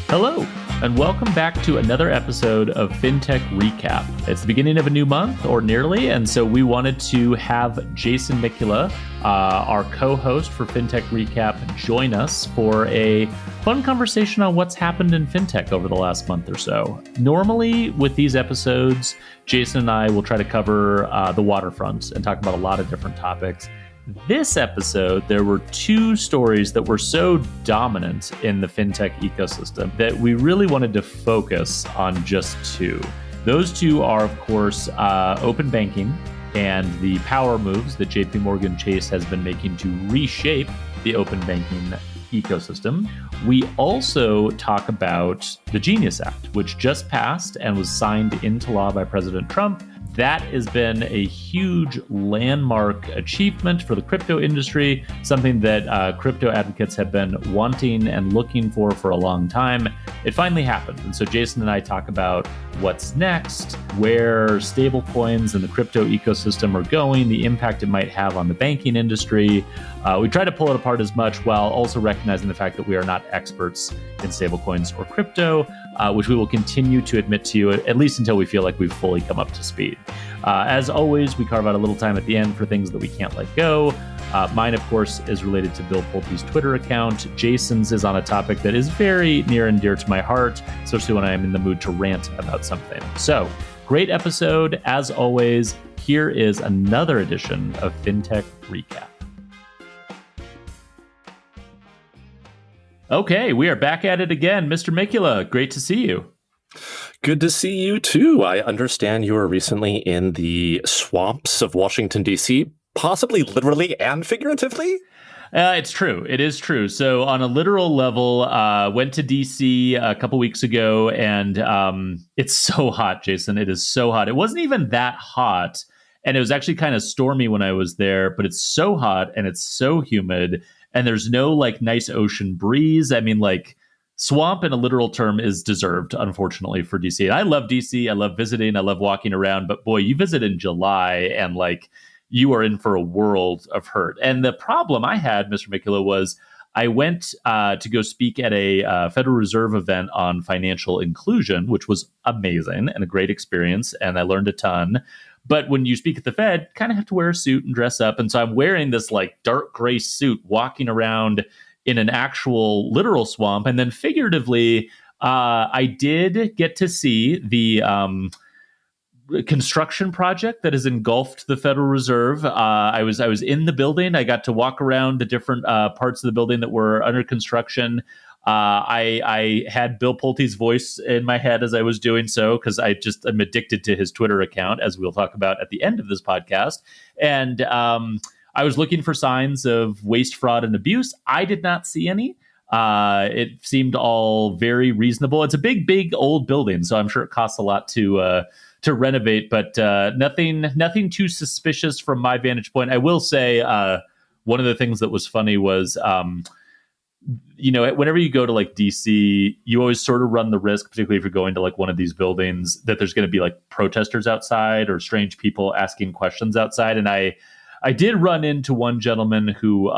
Hello, and welcome back to another episode of Fintech Recap. It's the beginning of a new month, or nearly, and so we wanted to have Jason Mikula, our co-host for Fintech Recap, join us for a fun conversation on what's happened in fintech over the last month or so. Normally, with these episodes, Jason and I will try to cover the waterfront and talk about a lot of different topics. This episode, there were two stories that were so dominant in the fintech ecosystem that we really wanted to focus on just two. Those two are, of course, open banking and the power moves that JPMorgan Chase has been making to reshape the open banking ecosystem. We also talk about the Genius Act, which just passed and was signed into law by President Trump. That has been a huge landmark achievement for the crypto industry, something that crypto advocates have been wanting and looking for a long time. It finally happened. And so Jason and I talk about what's next, where stablecoins and the crypto ecosystem are going, the impact it might have on the banking industry. We try to pull it apart as much while also recognizing the fact that we are not experts in stablecoins or crypto, which we will continue to admit to you, at least until we feel like we've fully come up to speed. As always, we carve out a little time at the end for things that we can't let go. Mine, of course, is related to Bill Pulte's Twitter account. Jason's is on a topic that is very near and dear to my heart, especially when I am in the mood to rant about something. So, great episode. As always, here is another edition of Fintech Recap. Okay, we are back at it again. Mr. Mikula, great to see you. Good to see you, too. I understand you were recently in the swamps of Washington, D.C., possibly literally and figuratively? It's true. It is true. So on a literal level, went to D.C. a couple weeks ago, and it's so hot, Jason. It is so hot. It wasn't even that hot, and it was actually kind of stormy when I was there, but it's so hot, and it's so humid, and there's no, like, nice ocean breeze. I mean, like, swamp in a literal term is deserved, unfortunately, for DC. And I love DC. I love visiting. I love walking around. But boy, you visit in July and like you are in for a world of hurt. And the problem I had, Mr. Mikula, was I went to go speak at a Federal Reserve event on financial inclusion, which was amazing and a great experience. And I learned a ton. But when you speak at the Fed, kind of have to wear a suit and dress up. And so I'm wearing this like dark gray suit walking around in an actual literal swamp. And then figuratively, I did get to see the construction project that has engulfed the Federal Reserve. I was in the building. I got to walk around the different parts of the building that were under construction. I had Bill Pulte's voice in my head as I was doing so, because I'm addicted to his Twitter account, as we'll talk about at the end of this podcast. And I was looking for signs of waste, fraud, and abuse. I did not see any. It seemed all very reasonable. It's a big old building, so I'm sure it costs a lot to renovate, but nothing too suspicious from my vantage point. I will say one of the things that was funny was, whenever you go to like DC, you always sort of run the risk, particularly if you're going to like one of these buildings, that there's going to be like protesters outside or strange people asking questions outside. And I did run into one gentleman who,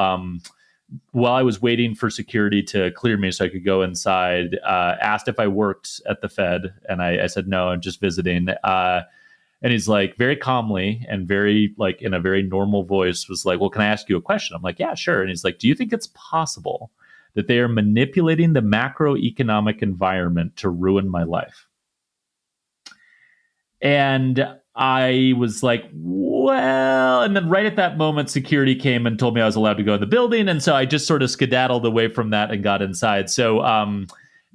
while I was waiting for security to clear me so I could go inside, asked if I worked at the Fed. And I said, no, I'm just visiting. And he's like, very calmly and very like in a very normal voice was like, well, can I ask you a question? I'm like, yeah, sure. And he's like, do you think it's possible that they are manipulating the macroeconomic environment to ruin my life? And I was like, well, and then right at that moment, security came and told me I was allowed to go in the building. And so I just sort of skedaddled away from that and got inside. So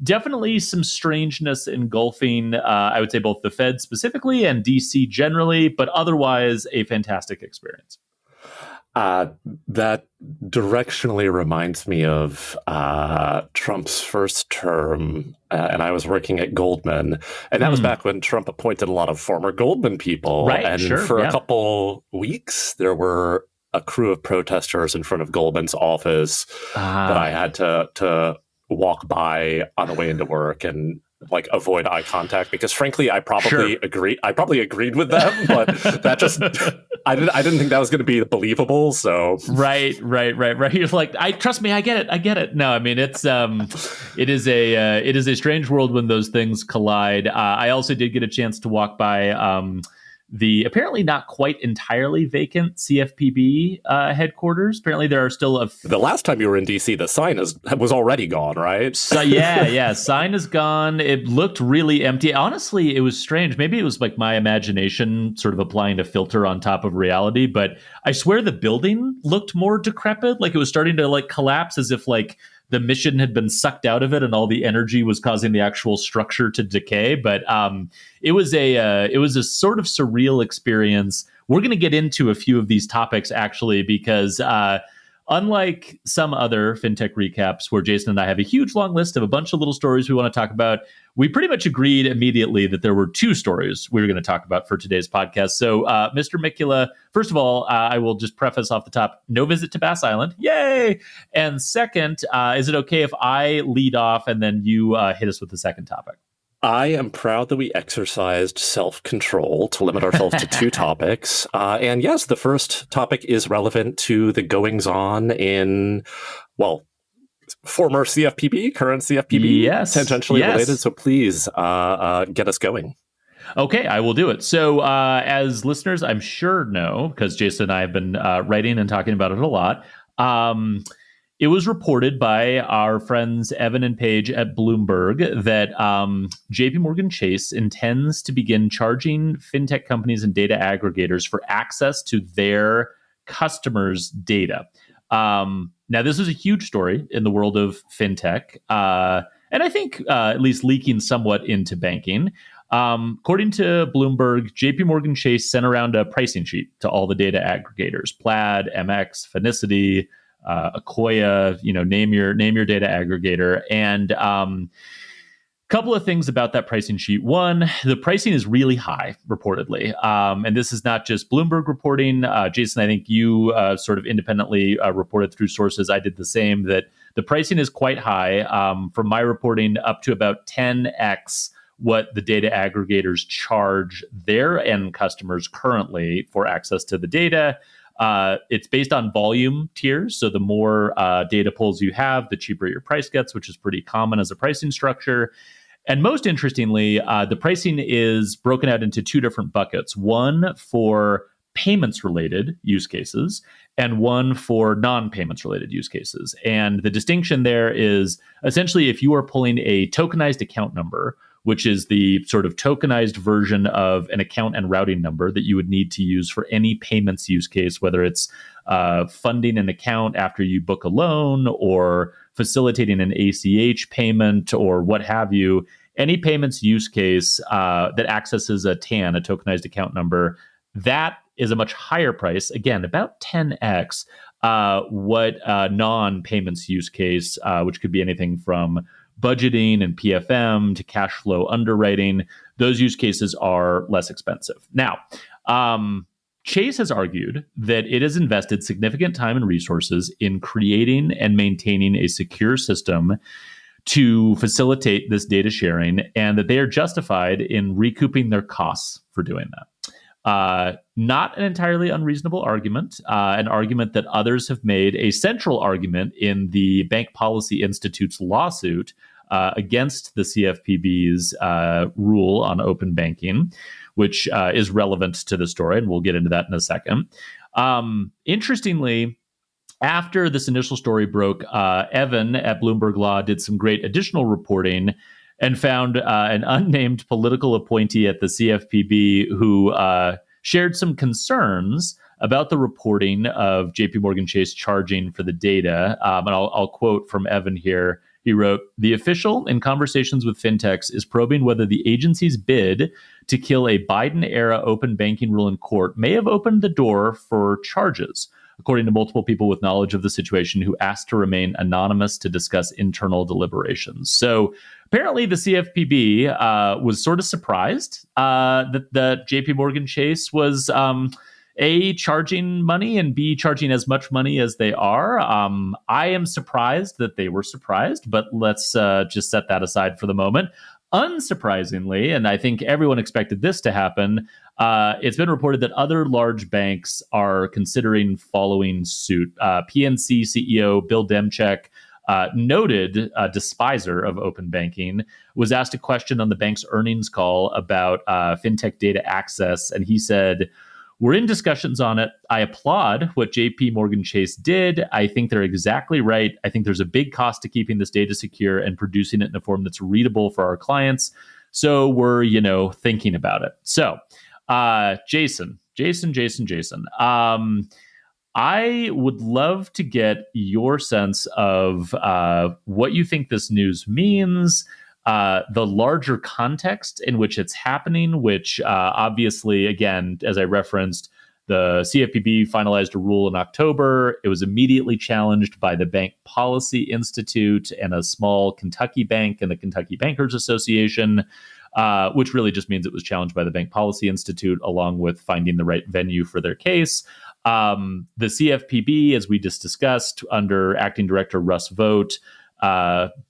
definitely some strangeness engulfing, I would say, both the Fed specifically and DC generally, but otherwise a fantastic experience. That directionally reminds me of Trump's first term, and I was working at Goldman, and that was back when Trump appointed a lot of former Goldman people. Right, and sure, for yeah. a couple weeks, there were a crew of protesters in front of Goldman's office that I had to walk by on the way into work and like avoid eye contact because frankly I probably agreed with them, but that just I didn't think that was going to be believable. So right. You're like, trust me, I get it. No, I mean it is a strange world when those things collide. I also did get a chance to walk by the apparently not quite entirely vacant CFPB headquarters. Apparently, there are still the last time you were in DC, the sign was already gone, right? So yeah, sign is gone. It looked really empty. Honestly, it was strange. Maybe it was like my imagination sort of applying a filter on top of reality. But I swear the building looked more decrepit. Like it was starting to like collapse, as if like the mission had been sucked out of it and all the energy was causing the actual structure to decay. But it was a sort of surreal experience. We're going to get into a few of these topics actually, because unlike some other fintech recaps where Jason and I have a huge long list of a bunch of little stories we want to talk about, we pretty much agreed immediately that there were two stories we were going to talk about for today's podcast. So, Mr. Mikula, first of all, I will just preface off the top, no visit to BaaS Island. Yay! And second, is it okay if I lead off and then you hit us with the second topic? I am proud that we exercised self-control to limit ourselves to two topics. And yes, the first topic is relevant to the goings-on in, well, former CFPB, current CFPB, yes, tangentially related. So please get us going. Okay, I will do it. So as listeners, I'm sure know, because Jason and I have been writing and talking about it a lot, it was reported by our friends Evan and Paige at Bloomberg that JPMorgan Chase intends to begin charging fintech companies and data aggregators for access to their customers' data. Now, this is a huge story in the world of fintech, and I think at least leaking somewhat into banking. According to Bloomberg, JPMorgan Chase sent around a pricing sheet to all the data aggregators: Plaid, MX, Finicity, Akoya, name your data aggregator. And couple of things about that pricing sheet. One, the pricing is really high, reportedly. And this is not just Bloomberg reporting. Jason, I think you sort of independently reported through sources. I did the same, that the pricing is quite high. From my reporting, up to about 10x what the data aggregators charge their end customers currently for access to the data. It's based on volume tiers. So the more data pulls you have, the cheaper your price gets, which is pretty common as a pricing structure. And most interestingly, the pricing is broken out into two different buckets: one for payments related use cases and one for non-payments related use cases. And the distinction there is essentially if you are pulling a tokenized account number, which is the sort of tokenized version of an account and routing number that you would need to use for any payments use case, whether it's funding an account after you book a loan or facilitating an ACH payment or what have you, any payments use case that accesses a TAN, a tokenized account number, that is a much higher price, again, about 10x what non-payments use case, which could be anything from budgeting and PFM to cash flow underwriting, those use cases are less expensive. Now, Chase has argued that it has invested significant time and resources in creating and maintaining a secure system to facilitate this data sharing, and that they are justified in recouping their costs for doing that. Not an entirely unreasonable argument, an argument that others have made a central argument in the Bank Policy Institute's lawsuit against the CFPB's rule on open banking, which is relevant to the story, and we'll get into that in a second. Interestingly, after this initial story broke, Evan at Bloomberg Law did some great additional reporting and found an unnamed political appointee at the CFPB who shared some concerns about the reporting of JPMorgan Chase charging for the data. And I'll quote from Evan here. He wrote, "The official, in conversations with fintechs, is probing whether the agency's bid to kill a Biden-era open banking rule in court may have opened the door for charges, according to multiple people with knowledge of the situation who asked to remain anonymous to discuss internal deliberations." So apparently the CFPB was sort of surprised that the JPMorgan Chase was A, charging money, and B, charging as much money as they are. I am surprised that they were surprised, but let's just set that aside for the moment. unsurprisingly, and I think everyone expected this to happen, it's been reported that other large banks are considering following suit. PNC CEO Bill Demchek, noted despiser of open banking, was asked a question on the bank's earnings call about fintech data access, and he said, "We're in discussions on it. I applaud what JPMorgan Chase did. I think they're exactly right. I think there's a big cost to keeping this data secure and producing it in a form that's readable for our clients. So we're, thinking about it." So, Jason. I would love to get your sense of what you think this news means, the larger context in which it's happening, which obviously, again, as I referenced, the CFPB finalized a rule in October. It was immediately challenged by the Bank Policy Institute and a small Kentucky bank and the Kentucky Bankers Association, which really just means it was challenged by the Bank Policy Institute, along with finding the right venue for their case. The CFPB, as we just discussed, under Acting Director Russ Vogt,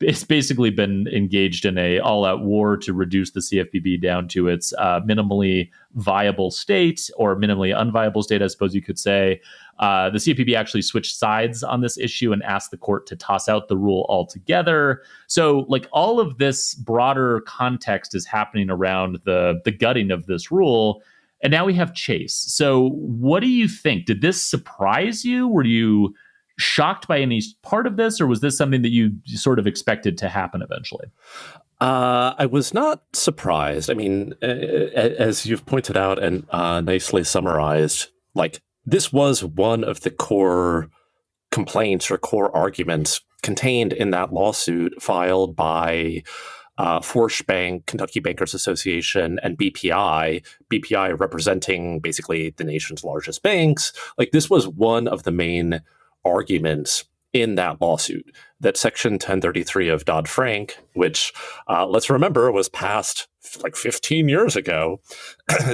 it's basically been engaged in a all-out war to reduce the CFPB down to its minimally viable state, or minimally unviable state, I suppose you could say. The CFPB actually switched sides on this issue and asked the court to toss out the rule altogether. So, all of this broader context is happening around the gutting of this rule. And now we have Chase. So what do you think? Did this surprise you? Were you shocked by any part of this, or was this something that you sort of expected to happen eventually? I was not surprised. I mean, as you've pointed out and nicely summarized, this was one of the core complaints or core arguments contained in that lawsuit filed by Forsh Bank, Kentucky Bankers Association, and BPI representing basically the nation's largest banks. This was one of the main arguments in that lawsuit, that Section 1033 of Dodd-Frank, which, let's remember, was passed 15 years ago,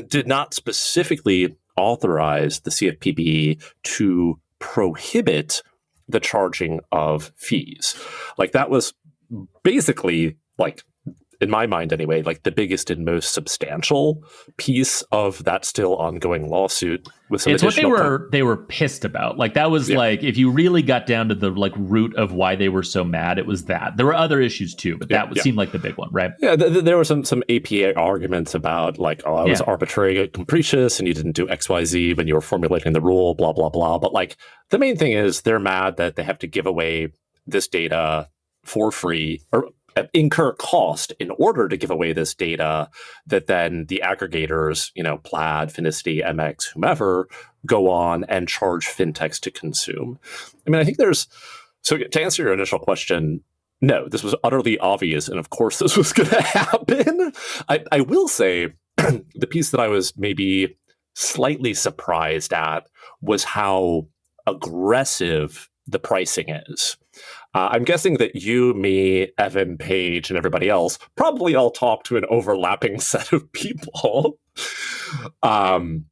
did not specifically authorize the CFPB to prohibit the charging of fees. That was basically, in my mind anyway, the biggest and most substantial piece of that still ongoing lawsuit. With some it's what they were pissed about. That was if you really got down to the root of why they were so mad, it was that. There were other issues too, but that seemed like the big one, right? Yeah, there were some APA arguments about I was arbitrary and capricious, and you didn't do XYZ when you were formulating the rule, blah blah blah. But the main thing is they're mad that they have to give away this data for free, or incur cost in order to give away this data that then the aggregators, Plaid, Finicity, MX, whomever, go on and charge fintechs to consume. I mean, I think so to answer your initial question, no, this was utterly obvious. And of course, this was going to happen. I will say the piece that I was maybe slightly surprised at was how aggressive the pricing is. I'm guessing that you, me, Evan, Paige, and everybody else probably all talk to an overlapping set of people, one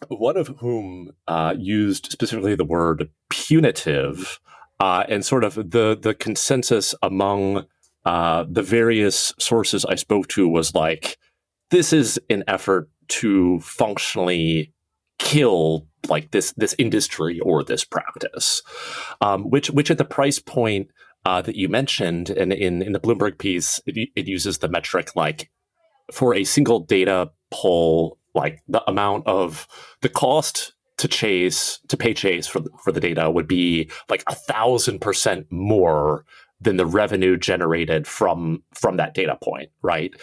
of whom used specifically the word punitive, and sort of the consensus among the various sources I spoke to was this is an effort to functionally kill this industry or this practice, which at the price point that you mentioned, and in the Bloomberg piece, it uses the metric for a single data pull, the amount of the cost to pay Chase for the data would be 1,000% more than the revenue generated from that data point, right?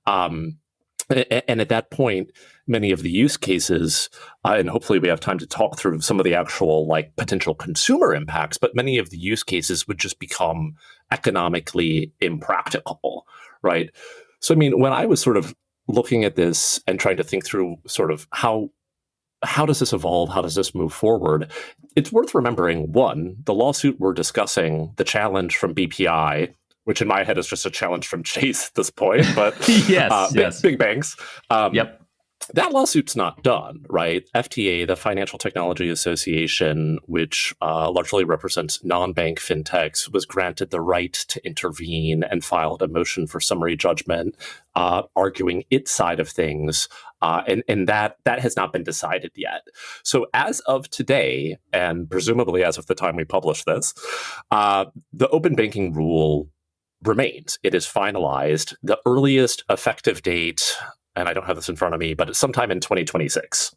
And at that point, many of the use cases, and hopefully we have time to talk through some of the actual potential consumer impacts, but many of the use cases would just become economically impractical, right? So, I mean, when I was sort of looking at this and trying to think through sort of how does this evolve, how does this move forward, it's worth remembering, one, the lawsuit we're discussing, the challenge from BPI, which in my head is just a challenge from Chase at this point, but yes. Big banks. Yep. That lawsuit's not done, right? FTA, the Financial Technology Association, which largely represents non-bank fintechs, was granted the right to intervene and filed a motion for summary judgment, arguing its side of things, and that has not been decided yet. So as of today, and presumably as of the time we publish this, the open banking rule remains. It is finalized. The earliest effective date, and I don't have this in front of me, but it's sometime in 2026.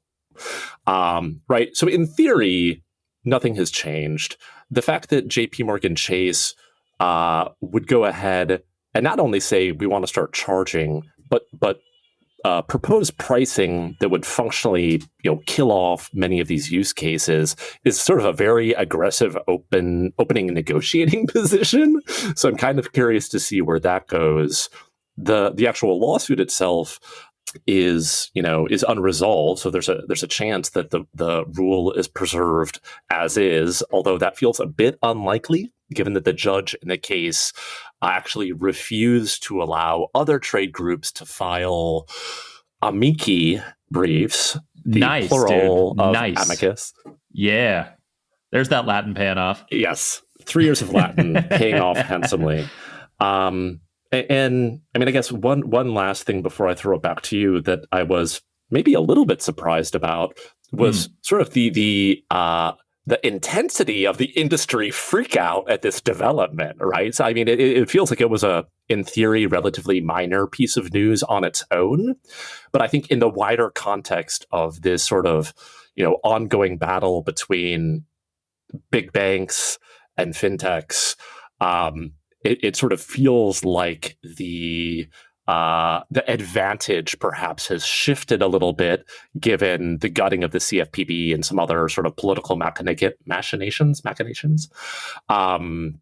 Right? So in theory, nothing has changed. The fact that JPMorgan Chase would go ahead and not only say we want to start charging, but propose pricing that would functionally, kill off many of these use cases is sort of a very aggressive opening negotiating position. So I'm kind of curious to see where that goes. The actual lawsuit itself is unresolved, so there's a chance that the rule is preserved as is, although that feels a bit unlikely given that the judge in the case actually refused to allow other trade groups to file amici briefs, the Nice, plural dude. of Nice. amicus. Yeah. There's that Latin paying off. Yes, 3 years of Latin paying off handsomely. And I mean, I guess one last thing before I throw it back to you that I was maybe a little bit surprised about was sort of the intensity of the industry freak out at this development, right? So I mean, it feels like it was in theory, relatively minor piece of news on its own, but I think in the wider context of this sort of ongoing battle between big banks and fintechs. It sort of feels like the advantage perhaps has shifted a little bit given the gutting of the CFPB and some other sort of political machinations. And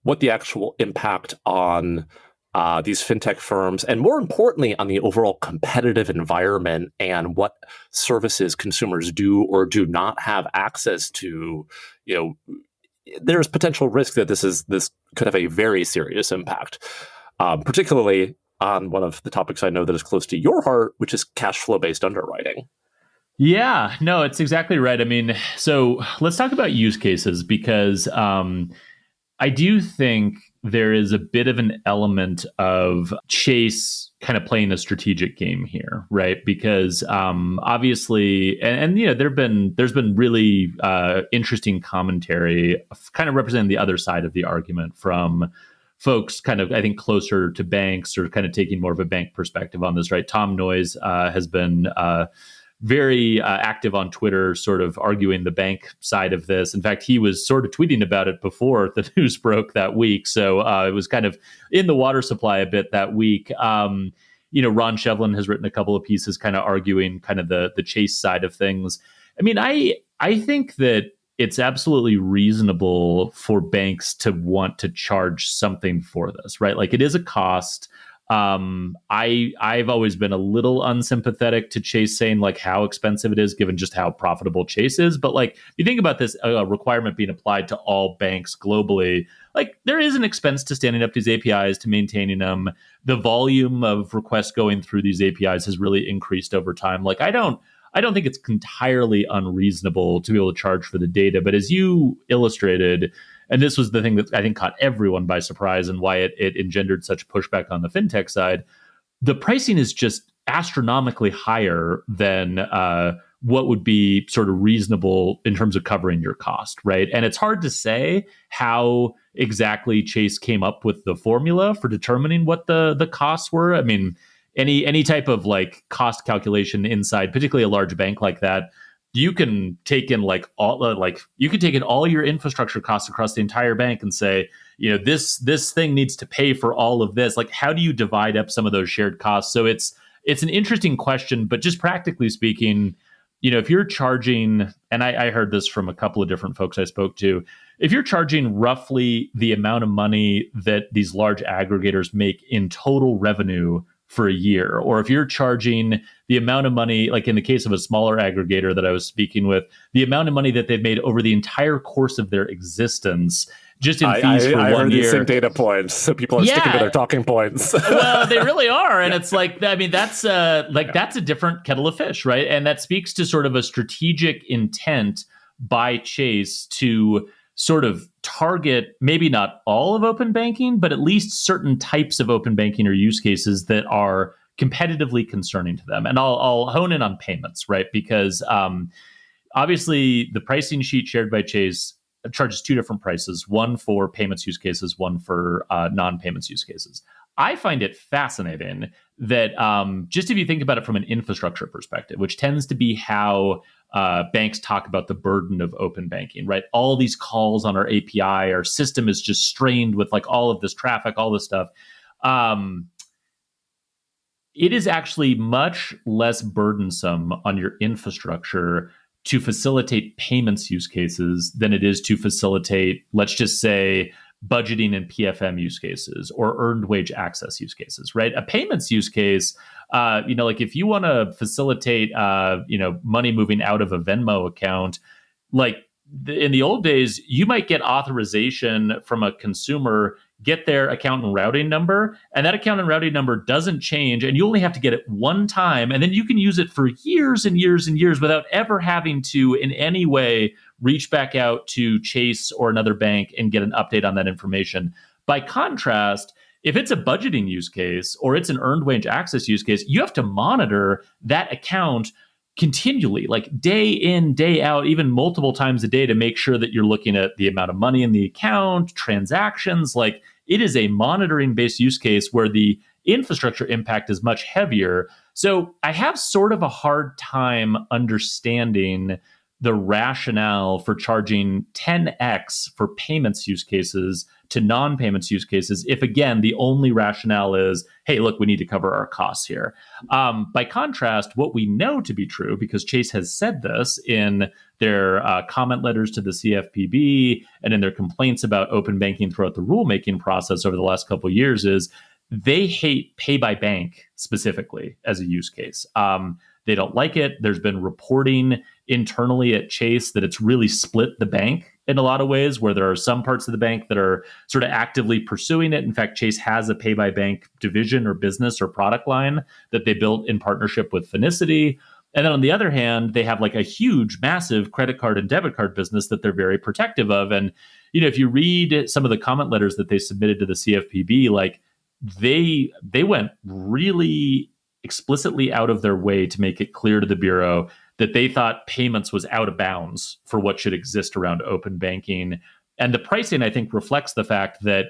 what the actual impact on these fintech firms, and more importantly, on the overall competitive environment and what services consumers do or do not have access to, there's potential risk that this could have a very serious impact, particularly on one of the topics I know that is close to your heart, which is cash flow based underwriting. Yeah, no, it's exactly right. I mean, so let's talk about use cases because I do think there is a bit of an element of Chase kind of playing a strategic game here, right? Because obviously, and there's been really interesting commentary, kind of representing the other side of the argument from folks kind of, I think, closer to banks or kind of taking more of a bank perspective on this, right? Tom Noyes has been very active on Twitter, sort of arguing the bank side of this. In fact, he was sort of tweeting about it before the news broke that week. So it was kind of in the water supply a bit that week. Ron Shevlin has written a couple of pieces kind of arguing kind of the Chase side of things. I mean, I think that it's absolutely reasonable for banks to want to charge something for this, right? Like it is a cost. I've always been a little unsympathetic to Chase saying like how expensive it is given just how profitable Chase is. But like if you think about this requirement being applied to all banks globally, like there is an expense to standing up these APIs, to maintaining them. The volume of requests going through these APIs has really increased over time. Like I don't think it's entirely unreasonable to be able to charge for the data. But as you illustrated, and this was the thing that I think caught everyone by surprise and why it engendered such pushback on the fintech side, the pricing is just astronomically higher than what would be sort of reasonable in terms of covering your cost, right? And it's hard to say how exactly Chase came up with the formula for determining what the costs were. I mean, any type of like cost calculation inside, particularly a large bank like that, you can take in all your infrastructure costs across the entire bank and say, this thing needs to pay for all of this. Like, how do you divide up some of those shared costs? So it's an interesting question, but just practically speaking, if you're charging, and I heard this from a couple of different folks I spoke to, if you're charging roughly the amount of money that these large aggregators make in total revenue for a year, or if you're charging the amount of money, like in the case of a smaller aggregator that I was speaking with, the amount of money that they've made over the entire course of their existence, just in fees for I 1 heard year. these same data points, so people are sticking to their talking points. Well, they really are, and it's like, I mean, that's that's a different kettle of fish, right? And that speaks to sort of a strategic intent by Chase to sort of target maybe not all of open banking, but at least certain types of open banking or use cases that are competitively concerning to them. And I'll hone in on payments, right? Because obviously the pricing sheet shared by Chase charges two different prices, one for payments use cases, one for non-payments use cases. I find it fascinating that just if you think about it from an infrastructure perspective, which tends to be how banks talk about the burden of open banking, right? All these calls on our API, our system is just strained with like all of this traffic, all this stuff. It is actually much less burdensome on your infrastructure to facilitate payments use cases than it is to facilitate, let's just say, budgeting and PFM use cases or earned wage access use cases, right? A payments use case, like if you want to facilitate, money moving out of a Venmo account, like in the old days, you might get authorization from a consumer, get their account and routing number, and that account and routing number doesn't change, and you only have to get it one time, and then you can use it for years and years and years without ever having to in any way reach back out to Chase or another bank and get an update on that information. By contrast, if it's a budgeting use case or it's an earned wage access use case, you have to monitor that account continually, like day in, day out, even multiple times a day, to make sure that you're looking at the amount of money in the account, transactions. Like it is a monitoring based use case where the infrastructure impact is much heavier. So I have sort of a hard time understanding the rationale for charging 10x for payments use cases to non-payments use cases if, again, the only rationale is, hey, look, we need to cover our costs here. By contrast, what we know to be true, because Chase has said this in their comment letters to the CFPB and in their complaints about open banking throughout the rulemaking process over the last couple of years, is they hate pay by bank specifically as a use case. They don't like it. There's been reporting internally at Chase that it's really split the bank in a lot of ways, where there are some parts of the bank that are sort of actively pursuing it. In fact, Chase has a pay by bank division or business or product line that they built in partnership with Finicity. And then on the other hand, they have like a huge, massive credit card and debit card business that they're very protective of. And, if you read some of the comment letters that they submitted to the CFPB, like they went really explicitly out of their way to make it clear to the Bureau that they thought payments was out of bounds for what should exist around open banking. And the pricing, I think, reflects the fact that,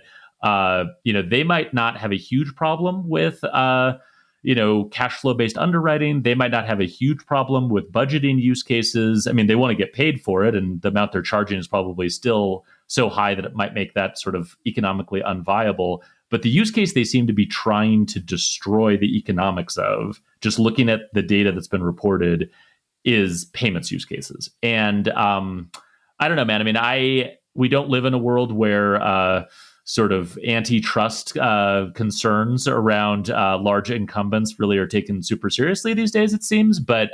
they might not have a huge problem with, cash flow based underwriting. They might not have a huge problem with budgeting use cases. I mean, they want to get paid for it, and the amount they're charging is probably still so high that it might make that sort of economically unviable. But the use case they seem to be trying to destroy the economics of, just looking at the data that's been reported, is payments use cases. And I don't know, man. I mean, we don't live in a world where sort of antitrust concerns around large incumbents really are taken super seriously these days, it seems. But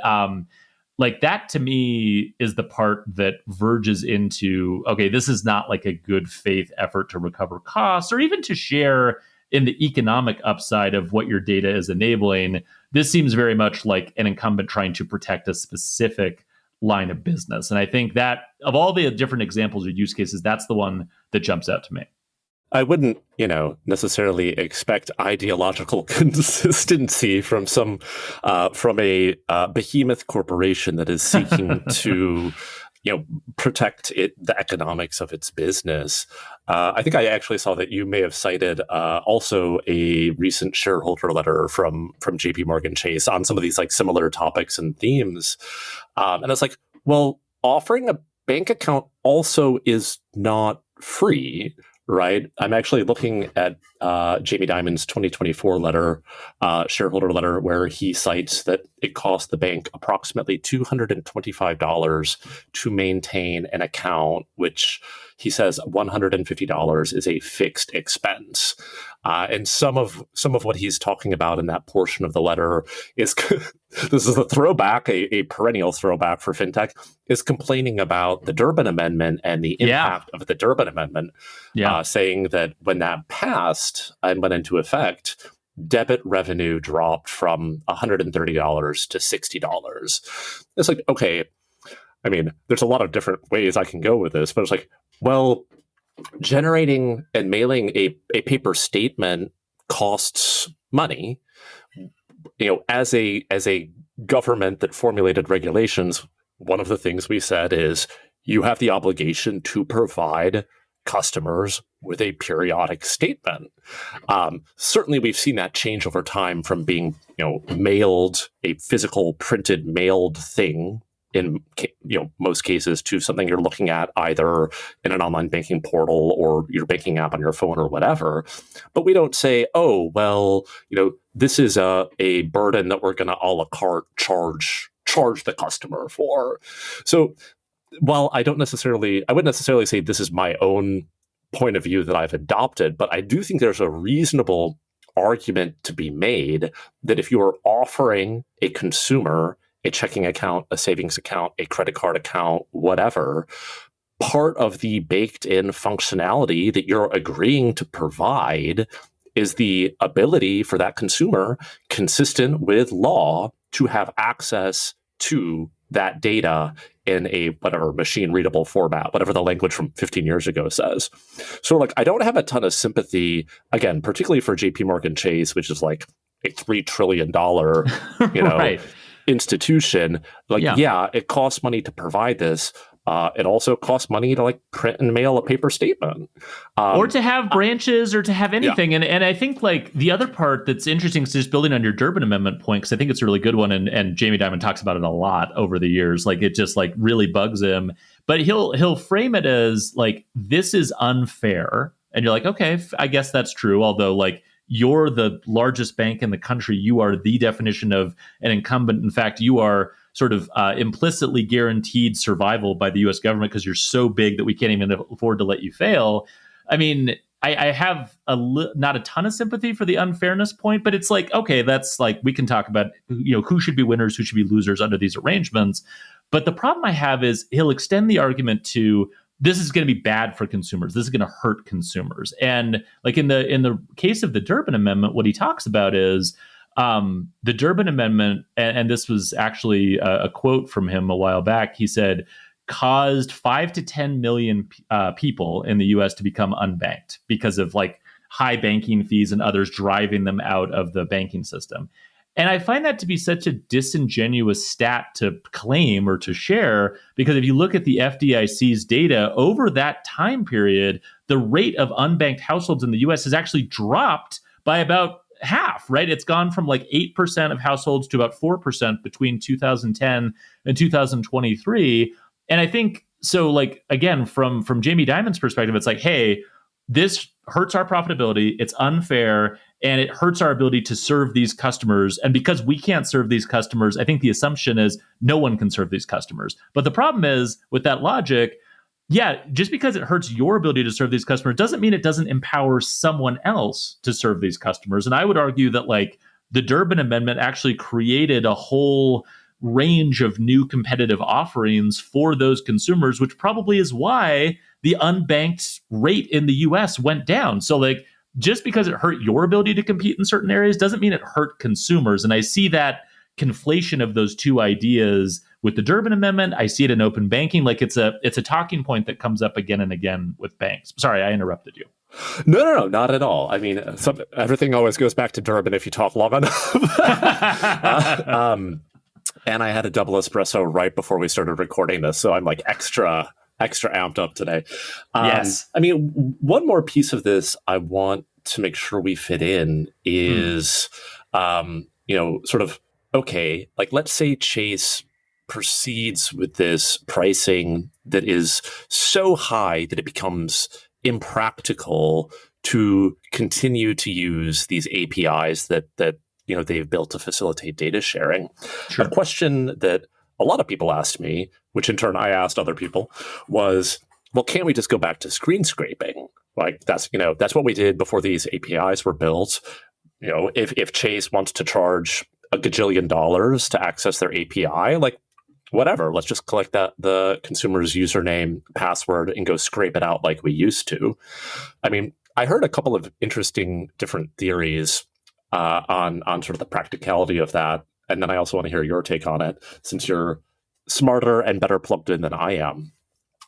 like that to me is the part that verges into, okay, this is not like a good faith effort to recover costs or even to share in the economic upside of what your data is enabling. This seems very much like an incumbent trying to protect a specific line of business. And I think that of all the different examples or use cases, that's the one that jumps out to me. I wouldn't, necessarily expect ideological consistency from a behemoth corporation that is seeking to, protect the economics of its business. I think I actually saw that you may have cited also a recent shareholder letter from JPMorgan Chase on some of these like similar topics and themes. And it's like, well, offering a bank account also is not free. Right. I'm actually looking at Jamie Dimon's 2024 letter, shareholder letter, where he cites that it costs the bank approximately $225 to maintain an account, which he says $150 is a fixed expense. And some of what he's talking about in that portion of the letter is this is a throwback, a perennial throwback for fintech, is complaining about the Durbin Amendment and the impact of the Durbin Amendment, saying that when that passed and went into effect, debit revenue dropped from $130 to $60. It's like, okay, I mean, there's a lot of different ways I can go with this, but it's like, well, generating and mailing a paper statement costs money. As a government that formulated regulations, one of the things we said is you have the obligation to provide customers with a periodic statement. Certainly, we've seen that change over time from being, mailed, a physical printed mailed thing in most cases, to something you're looking at either in an online banking portal or your banking app on your phone or whatever. But we don't say, oh, well, this is a burden that we're going to a la carte charge the customer for. So while I wouldn't necessarily say this is my own point of view that I've adopted, but I do think there's a reasonable argument to be made that if you are offering a consumer a checking account, a savings account, a credit card account, whatever, part of the baked-in functionality that you're agreeing to provide is the ability for that consumer, consistent with law, to have access to that data in a whatever machine-readable format, whatever the language from 15 years ago says. So, I don't have a ton of sympathy, again, particularly for JPMorgan Chase, which is like a $3 trillion, right. institution. It costs money to provide this. It also costs money to print and mail a paper statement, or to have branches, or to have anything. Yeah. And I think the other part that's interesting is just building on your Durbin Amendment point, because I think it's a really good one, and Jamie Dimon talks about it a lot over the years. It just really bugs him, but he'll frame it as this is unfair, and you're like, okay, I guess that's true. Although you're the largest bank in the country, you are the definition of an incumbent. In fact, you are sort of implicitly guaranteed survival by the U.S. government because you're so big that we can't even afford to let you fail. I mean, I have not a ton of sympathy for the unfairness point, but it's okay, that's we can talk about who should be winners, who should be losers under these arrangements. But the problem I have is he'll extend the argument to this is going to be bad for consumers. This is going to hurt consumers. And in the case of the Durbin Amendment, what he talks about is the Durbin Amendment, and this was actually a quote from him a while back. He said, caused 5 to 10 million people in the U.S. to become unbanked because of high banking fees and others driving them out of the banking system. And I find that to be such a disingenuous stat to claim or to share, because if you look at the FDIC's data over that time period, the rate of unbanked households in the U.S. has actually dropped by about half, right? It's gone from 8% of households to about 4% between 2010 and 2023. And I think, so again, from Jamie Dimon's perspective, it's hey, this hurts our profitability, it's unfair, and it hurts our ability to serve these customers. And because we can't serve these customers, I think the assumption is no one can serve these customers. But the problem is, with that logic, just because it hurts your ability to serve these customers doesn't mean it doesn't empower someone else to serve these customers. And I would argue that the Durbin Amendment actually created a whole range of new competitive offerings for those consumers, which probably is why the unbanked rate in the US went down. So just because it hurt your ability to compete in certain areas doesn't mean it hurt consumers. And I see that conflation of those two ideas with the Durbin Amendment. I see it in open banking. It's a talking point that comes up again and again with banks. Sorry, I interrupted you. No, not at all. I mean, everything always goes back to Durbin if you talk long enough. And I had a double espresso right before we started recording this, so I'm extra amped up today. Yes. I mean, one more piece of this I want to make sure we fit in is, sort of, okay, let's say Chase proceeds with this pricing that is so high that it becomes impractical to continue to use these APIs that they've built to facilitate data sharing. Sure. A question that a lot of people asked me, which in turn I asked other people, was, well, can't we just go back to screen scraping? Like that's what we did before these APIs were built. If Chase wants to charge a gajillion dollars to access their API, like whatever, let's just collect the consumer's username, password, and go scrape it out like we used to. I mean, I heard a couple of interesting different theories on sort of the practicality of that, and then I also want to hear your take on it, since you're smarter and better plugged in than I am.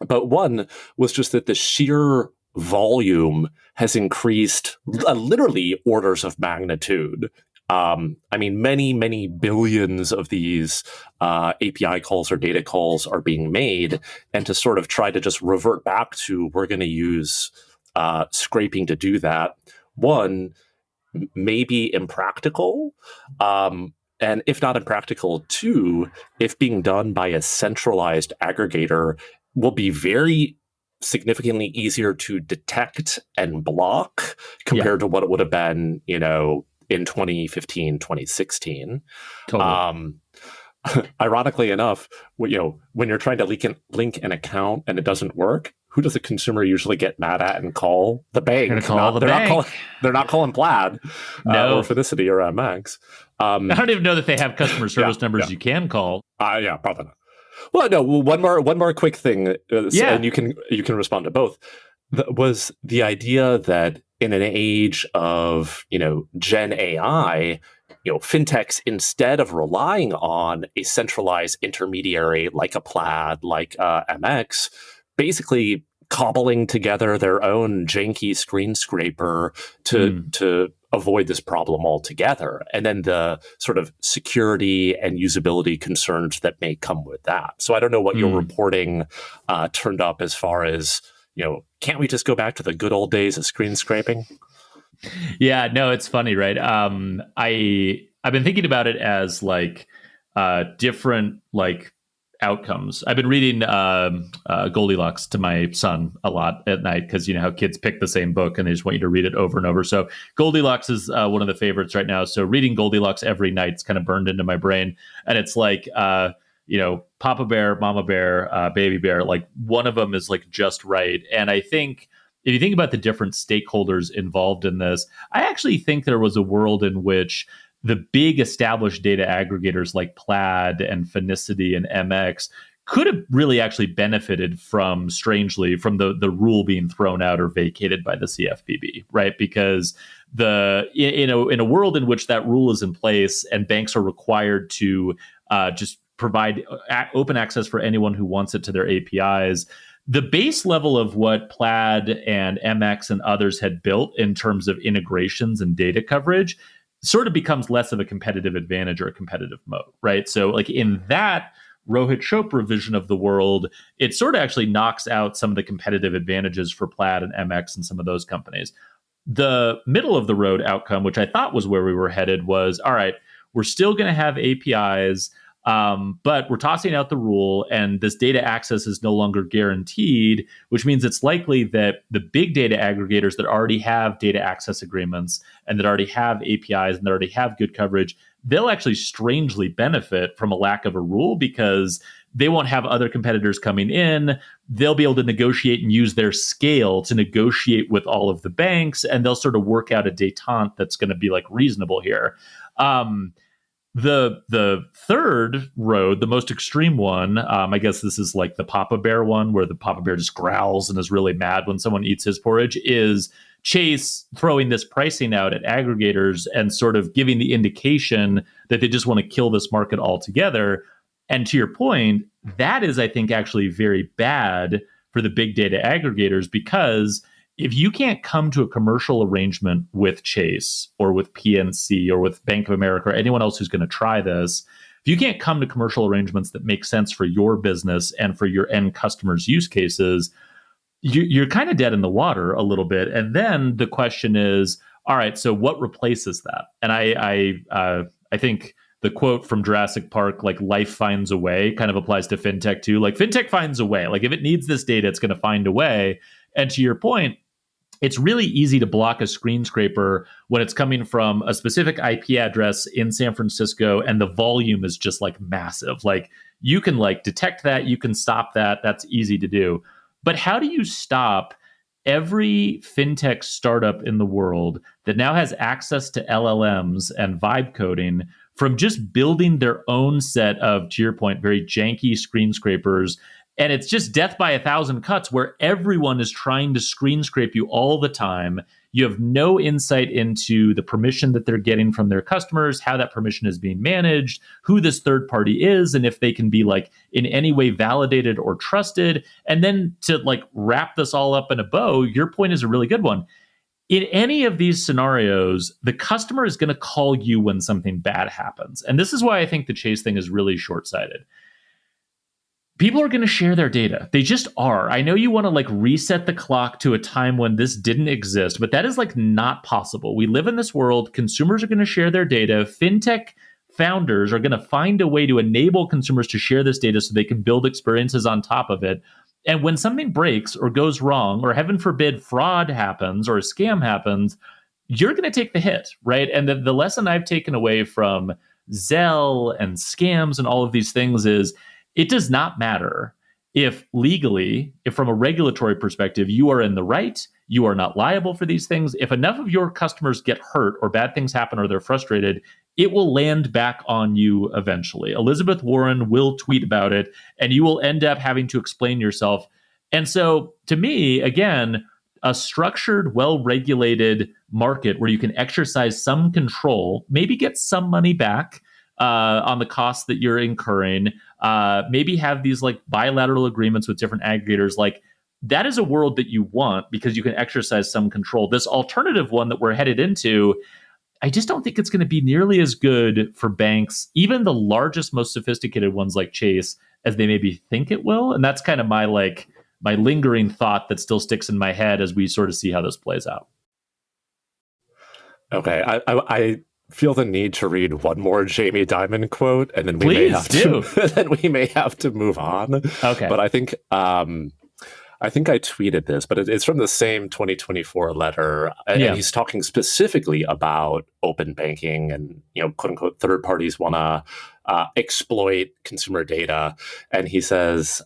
But one was just that the sheer volume has increased literally orders of magnitude. I mean, many, many billions of these API calls or data calls are being made. And to sort of try to just revert back to we're going to use scraping to do that, one, may be impractical. And if not impractical, two, if being done by a centralized aggregator, will be very significantly easier to detect and block compared to what it would have been, in 2015, 2016. Totally. Ironically enough, when you're trying to link an account and it doesn't work, who does the consumer usually get mad at and call? The bank. They're not calling Plaid or Finicity or MX. I don't even know that they have customer service numbers you can call. Yeah, probably not. Well, no. One more quick thing, and you can respond to both. Was the idea that in an age of Gen AI, fintechs, instead of relying on a centralized intermediary like a Plaid, like MX, basically cobbling together their own janky screen scraper to avoid this problem altogether, and then the sort of security and usability concerns that may come with that. So I don't know what your reporting turned up as far as, can't we just go back to the good old days of screen scraping? Yeah, no, it's funny, right? I've been thinking about it as like different like outcomes. I've been reading Goldilocks to my son a lot at night because you know how kids pick the same book and they just want you to read it over and over. So Goldilocks is one of the favorites right now. So reading Goldilocks every night's kind of burned into my brain, and it's like Papa Bear, Mama Bear, Baby Bear. Like one of them is like just right, and I think if you think about the different stakeholders involved in this, I actually think there was a world in which the big established data aggregators like Plaid and Finicity and MX could have really actually benefited from, strangely, from the rule being thrown out or vacated by the CFPB, right? Because in a world in which that rule is in place and banks are required to just provide open access for anyone who wants it to their APIs, the base level of what Plaid and MX and others had built in terms of integrations and data coverage sort of becomes less of a competitive advantage or a competitive moat, right? So like in that Rohit Chopra vision of the world, it sort of actually knocks out some of the competitive advantages for Plaid and MX and some of those companies. The middle of the road outcome, which I thought was where we were headed, was, all right, we're still going to have APIs, but we're tossing out the rule, and this data access is no longer guaranteed, which means it's likely that the big data aggregators that already have data access agreements and that already have APIs and that already have good coverage, they'll actually strangely benefit from a lack of a rule because they won't have other competitors coming in. They'll be able to negotiate and use their scale to negotiate with all of the banks, and they'll sort of work out a détente that's going to be like reasonable here. The third road, the most extreme one, I guess this is like the Papa Bear one, where the Papa Bear just growls and is really mad when someone eats his porridge, is Chase throwing this pricing out at aggregators and sort of giving the indication that they just want to kill this market altogether. And to your point, that is, I think, actually very bad for the big data aggregators, because if you can't come to a commercial arrangement with Chase or with PNC or with Bank of America or anyone else who's going to try this, if you can't come to commercial arrangements that make sense for your business and for your end customers' use cases, you're kind of dead in the water a little bit. And then the question is, all right, so what replaces that? And I think the quote from Jurassic Park, like life finds a way, kind of applies to fintech too. Like fintech finds a way. Like if it needs this data, it's going to find a way. And to your point, it's really easy to block a screen scraper when it's coming from a specific IP address in San Francisco and the volume is just like massive. Like you can like detect that, you can stop that. That's easy to do. But how do you stop every fintech startup in the world that now has access to LLMs and vibe coding from just building their own set of, to your point, very janky screen scrapers? And it's just death by a thousand cuts where everyone is trying to screen scrape you all the time. You have no insight into the permission that they're getting from their customers, how that permission is being managed, who this third party is, and if they can be like in any way validated or trusted. And then to like wrap this all up in a bow, your point is a really good one. In any of these scenarios, the customer is going to call you when something bad happens. And this is why I think the Chase thing is really short-sighted. People are going to share their data. They just are. I know you want to like reset the clock to a time when this didn't exist, but that is like not possible. We live in this world. Consumers are going to share their data. Fintech founders are going to find a way to enable consumers to share this data so they can build experiences on top of it. And when something breaks or goes wrong, or heaven forbid, fraud happens or a scam happens, you're going to take the hit, right? And the lesson I've taken away from Zelle and scams and all of these things is, it does not matter if legally, if from a regulatory perspective, you are in the right, you are not liable for these things. If enough of your customers get hurt or bad things happen or they're frustrated, it will land back on you eventually. Elizabeth Warren will tweet about it, and you will end up having to explain yourself. And so to me, again, a structured, well-regulated market where you can exercise some control, maybe get some money back on the costs that you're incurring, maybe have these like bilateral agreements with different aggregators. Like that is a world that you want because you can exercise some control. This alternative one that we're headed into, I just don't think it's going to be nearly as good for banks, even the largest, most sophisticated ones like Chase, as they maybe think it will. And that's kind of my lingering thought that still sticks in my head as we sort of see how this plays out. Okay, I feel the need to read one more Jamie Dimon quote, and then we may have to move on. Okay, but I think I tweeted this, but it's from the same 2024 letter, and he's talking specifically about open banking and quote unquote third parties want to exploit consumer data, and he says.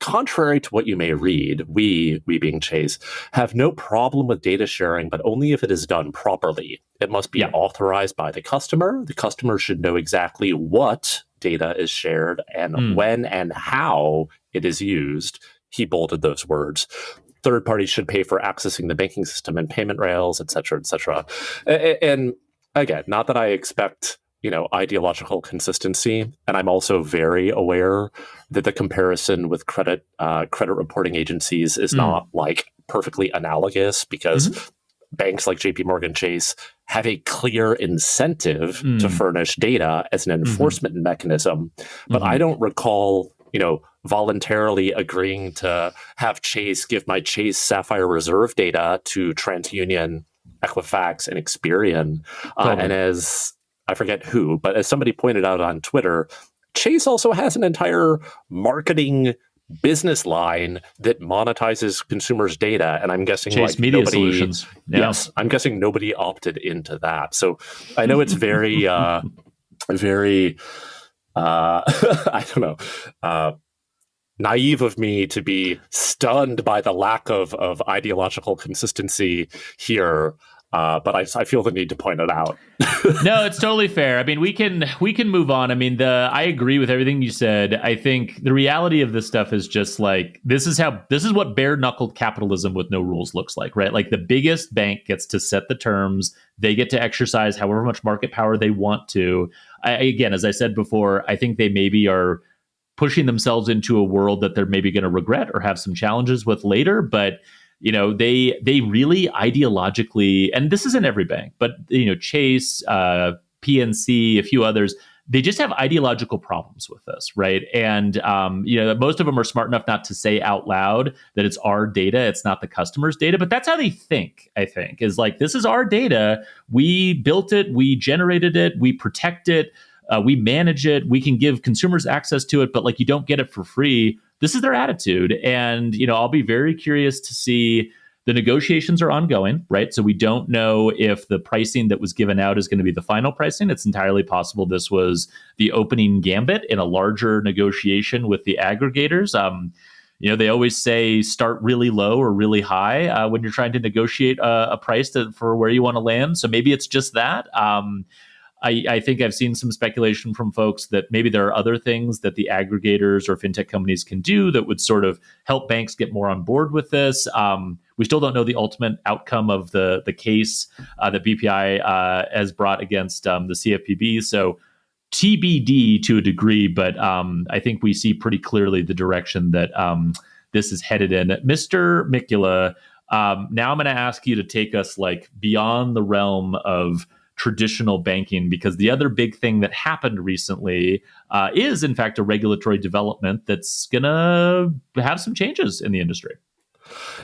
Contrary to what you may read, we being Chase, have no problem with data sharing, but only if it is done properly. It must be authorized by the customer. The customer should know exactly what data is shared and when and how it is used. He bolded those words. Third parties should pay for accessing the banking system and payment rails, et cetera, et cetera. And again, not that I expect ideological consistency. And I'm also very aware that the comparison with credit reporting agencies is not like perfectly analogous because banks like JPMorgan Chase have a clear incentive to furnish data as an enforcement mechanism. But I don't recall, voluntarily agreeing to have Chase give my Chase Sapphire Reserve data to TransUnion, Equifax, and Experian. And as I forget who, but as somebody pointed out on Twitter, Chase also has an entire marketing business line that monetizes consumers' data, and I'm guessing Chase Media Solutions. Yes, I'm guessing nobody opted into that. So I know it's very, very, I don't know. Naive of me to be stunned by the lack of ideological consistency here. But I feel the need to point it out. No, it's totally fair. I mean, we can move on. I mean, I agree with everything you said. I think the reality of this stuff is just like this is what bare knuckled capitalism with no rules looks like, right? Like the biggest bank gets to set the terms. They get to exercise however much market power they want to. Again, as I said before, I think they maybe are pushing themselves into a world that they're maybe going to regret or have some challenges with later, but they really ideologically, and this isn't every bank, but Chase, PNC, a few others, they just have ideological problems with this, right? And most of them are smart enough not to say out loud that it's our data, it's not the customer's data, but that's how they think. I think is like, this is our data, we built it, we generated it, we protect it, we manage it, we can give consumers access to it, but like you don't get it for free. This is their attitude. And, I'll be very curious to see. The negotiations are ongoing, right? So we don't know if the pricing that was given out is going to be the final pricing. It's entirely possible this was the opening gambit in a larger negotiation with the aggregators. They always say start really low or really high when you're trying to negotiate a price for where you want to land. So maybe it's just that. I think I've seen some speculation from folks that maybe there are other things that the aggregators or fintech companies can do that would sort of help banks get more on board with this. We still don't know the ultimate outcome of the case that BPI has brought against the CFPB. So TBD to a degree, but I think we see pretty clearly the direction that this is headed in. Mr. Mikula, now I'm going to ask you to take us like beyond the realm of traditional banking, because the other big thing that happened recently is, in fact, a regulatory development that's going to have some changes in the industry.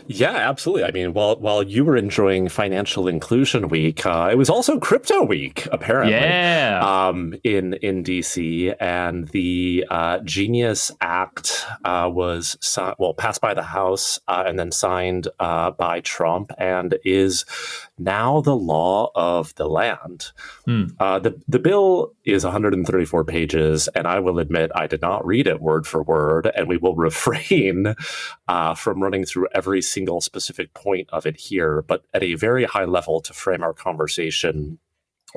Yeah, absolutely. I mean, while you were enjoying Financial Inclusion Week, it was also Crypto Week, apparently. Yeah. In DC, and the Genius Act was passed by the House and then signed by Trump, and is now the law of the land. The bill is 134 pages, and I will admit I did not read it word for word, and we will refrain from running through every single specific point of it here. But at a very high level, to frame our conversation,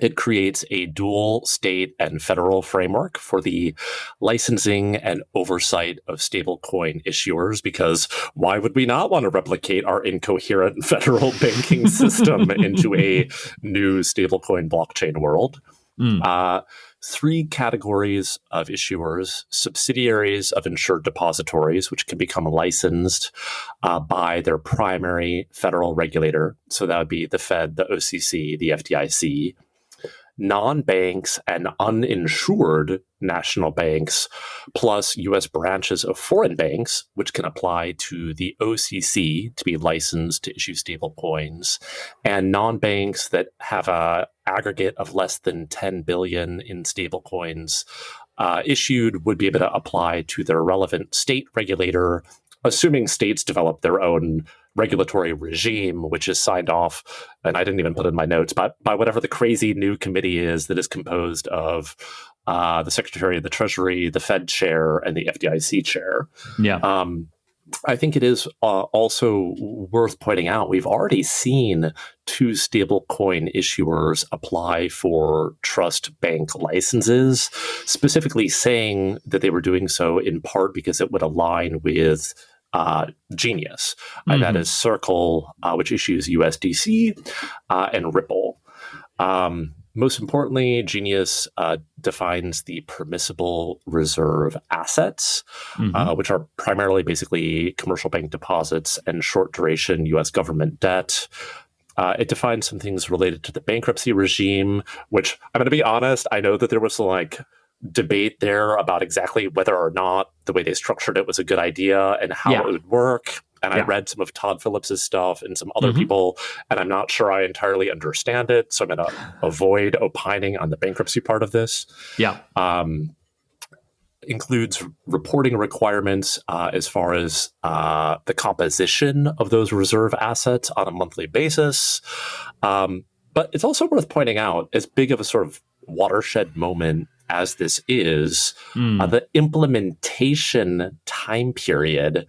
it creates a dual state and federal framework for the licensing and oversight of stablecoin issuers, because why would we not want to replicate our incoherent federal banking system into a new stablecoin blockchain world? Three categories of issuers: subsidiaries of insured depositories, which can become licensed by their primary federal regulator. So that would be the Fed, the OCC, the FDIC. Non-banks and uninsured national banks, plus U.S. branches of foreign banks, which can apply to the OCC to be licensed to issue stable coins, and non-banks that have an aggregate of less than 10 billion in stable coins issued would be able to apply to their relevant state regulator, assuming states develop their own regulatory regime, which is signed off, and I didn't even put in my notes, but by whatever the crazy new committee is that is composed of the Secretary of the Treasury, the Fed chair, and the FDIC chair. Yeah. I think it is also worth pointing out, we've already seen two stablecoin issuers apply for trust bank licenses, specifically saying that they were doing so in part because it would align with Genius, and that is Circle, which issues USDC, and Ripple. Most importantly, Genius defines the permissible reserve assets, which are primarily basically commercial bank deposits and short duration U.S. government debt. It defines some things related to the bankruptcy regime, which I'm going to be honest, I know that there was some debate there about exactly whether or not the way they structured it was a good idea and how it would work. And I read some of Todd Phillips's stuff and some other people, and I'm not sure I entirely understand it. So I'm going to avoid opining on the bankruptcy part of this. Yeah. Includes reporting requirements as far as the composition of those reserve assets on a monthly basis. But it's also worth pointing out, as big of a sort of watershed moment as this is, the implementation time period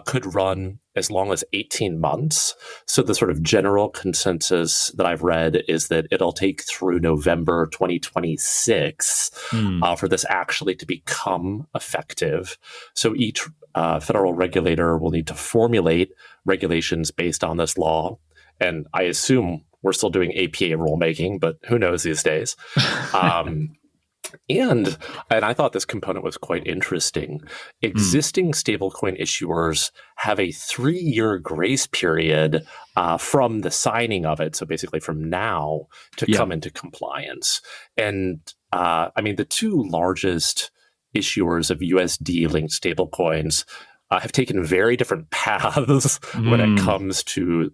could run as long as 18 months. So the sort of general consensus that I've read is that it'll take through November 2026 for this actually to become effective. So each federal regulator will need to formulate regulations based on this law. And I assume we're still doing APA rulemaking, but who knows these days. And I thought this component was quite interesting. Existing stablecoin issuers have a 3-year grace period from the signing of it, so basically from now, to come into compliance. And I mean, the two largest issuers of USD-linked stablecoins have taken very different paths when it comes to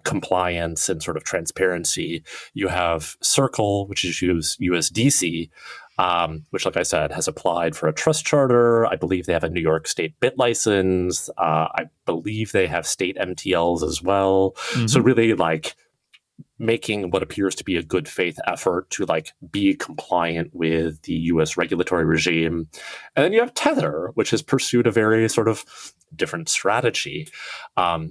compliance and sort of transparency. You have Circle, which issues USDC, which, like I said, has applied for a trust charter. I believe they have a New York State BIT license. I believe they have state MTLs as well. So really, making what appears to be a good faith effort to like be compliant with the US regulatory regime. And then you have Tether, which has pursued a very sort of different strategy.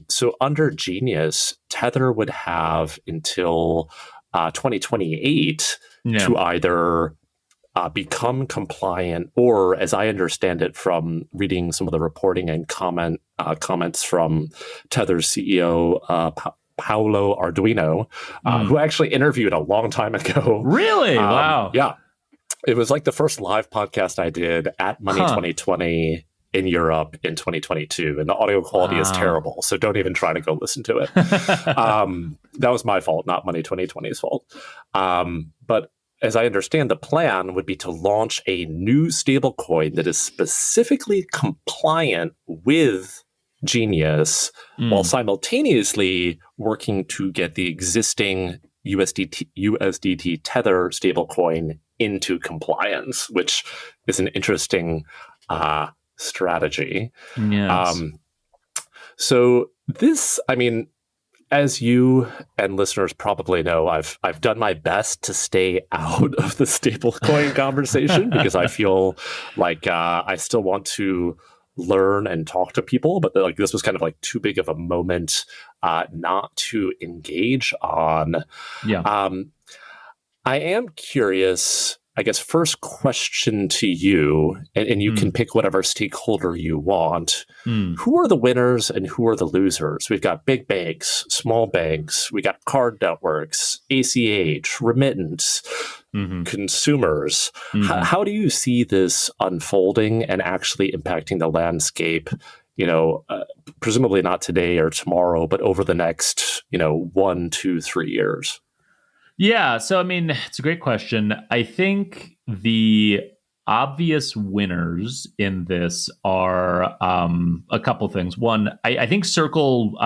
So under Genius, Tether would have until 2028 to either become compliant, or, as I understand it from reading some of the reporting and comments from Tether's CEO, Paolo Arduino, who I actually interviewed a long time ago. Really? Wow. Yeah. It was like the first live podcast I did at Money 2020 in Europe in 2022. And the audio quality is terrible, so don't even try to go listen to it. That was my fault, not Money 2020's fault. But as I understand, the plan would be to launch a new stablecoin that is specifically compliant with Genius, while simultaneously working to get the existing USDT Tether stablecoin into compliance, which is an interesting strategy. Yes. So this, I mean, as you and listeners probably know, I've done my best to stay out of the stablecoin conversation because I feel like I still want to learn and talk to people, but like this was kind of like too big of a moment not to engage on. Yeah. I am curious, I guess, first question to you, and you can pick whatever stakeholder you want. Who are the winners and who are the losers? We've got big banks, small banks, we got card networks, ACH, remittance, consumers. How do you see this unfolding and actually impacting the landscape, presumably not today or tomorrow, but over the next, 1, 2, 3 years? Yeah. So, I mean, it's a great question. I think the obvious winners in this are a couple things. One, I think Circle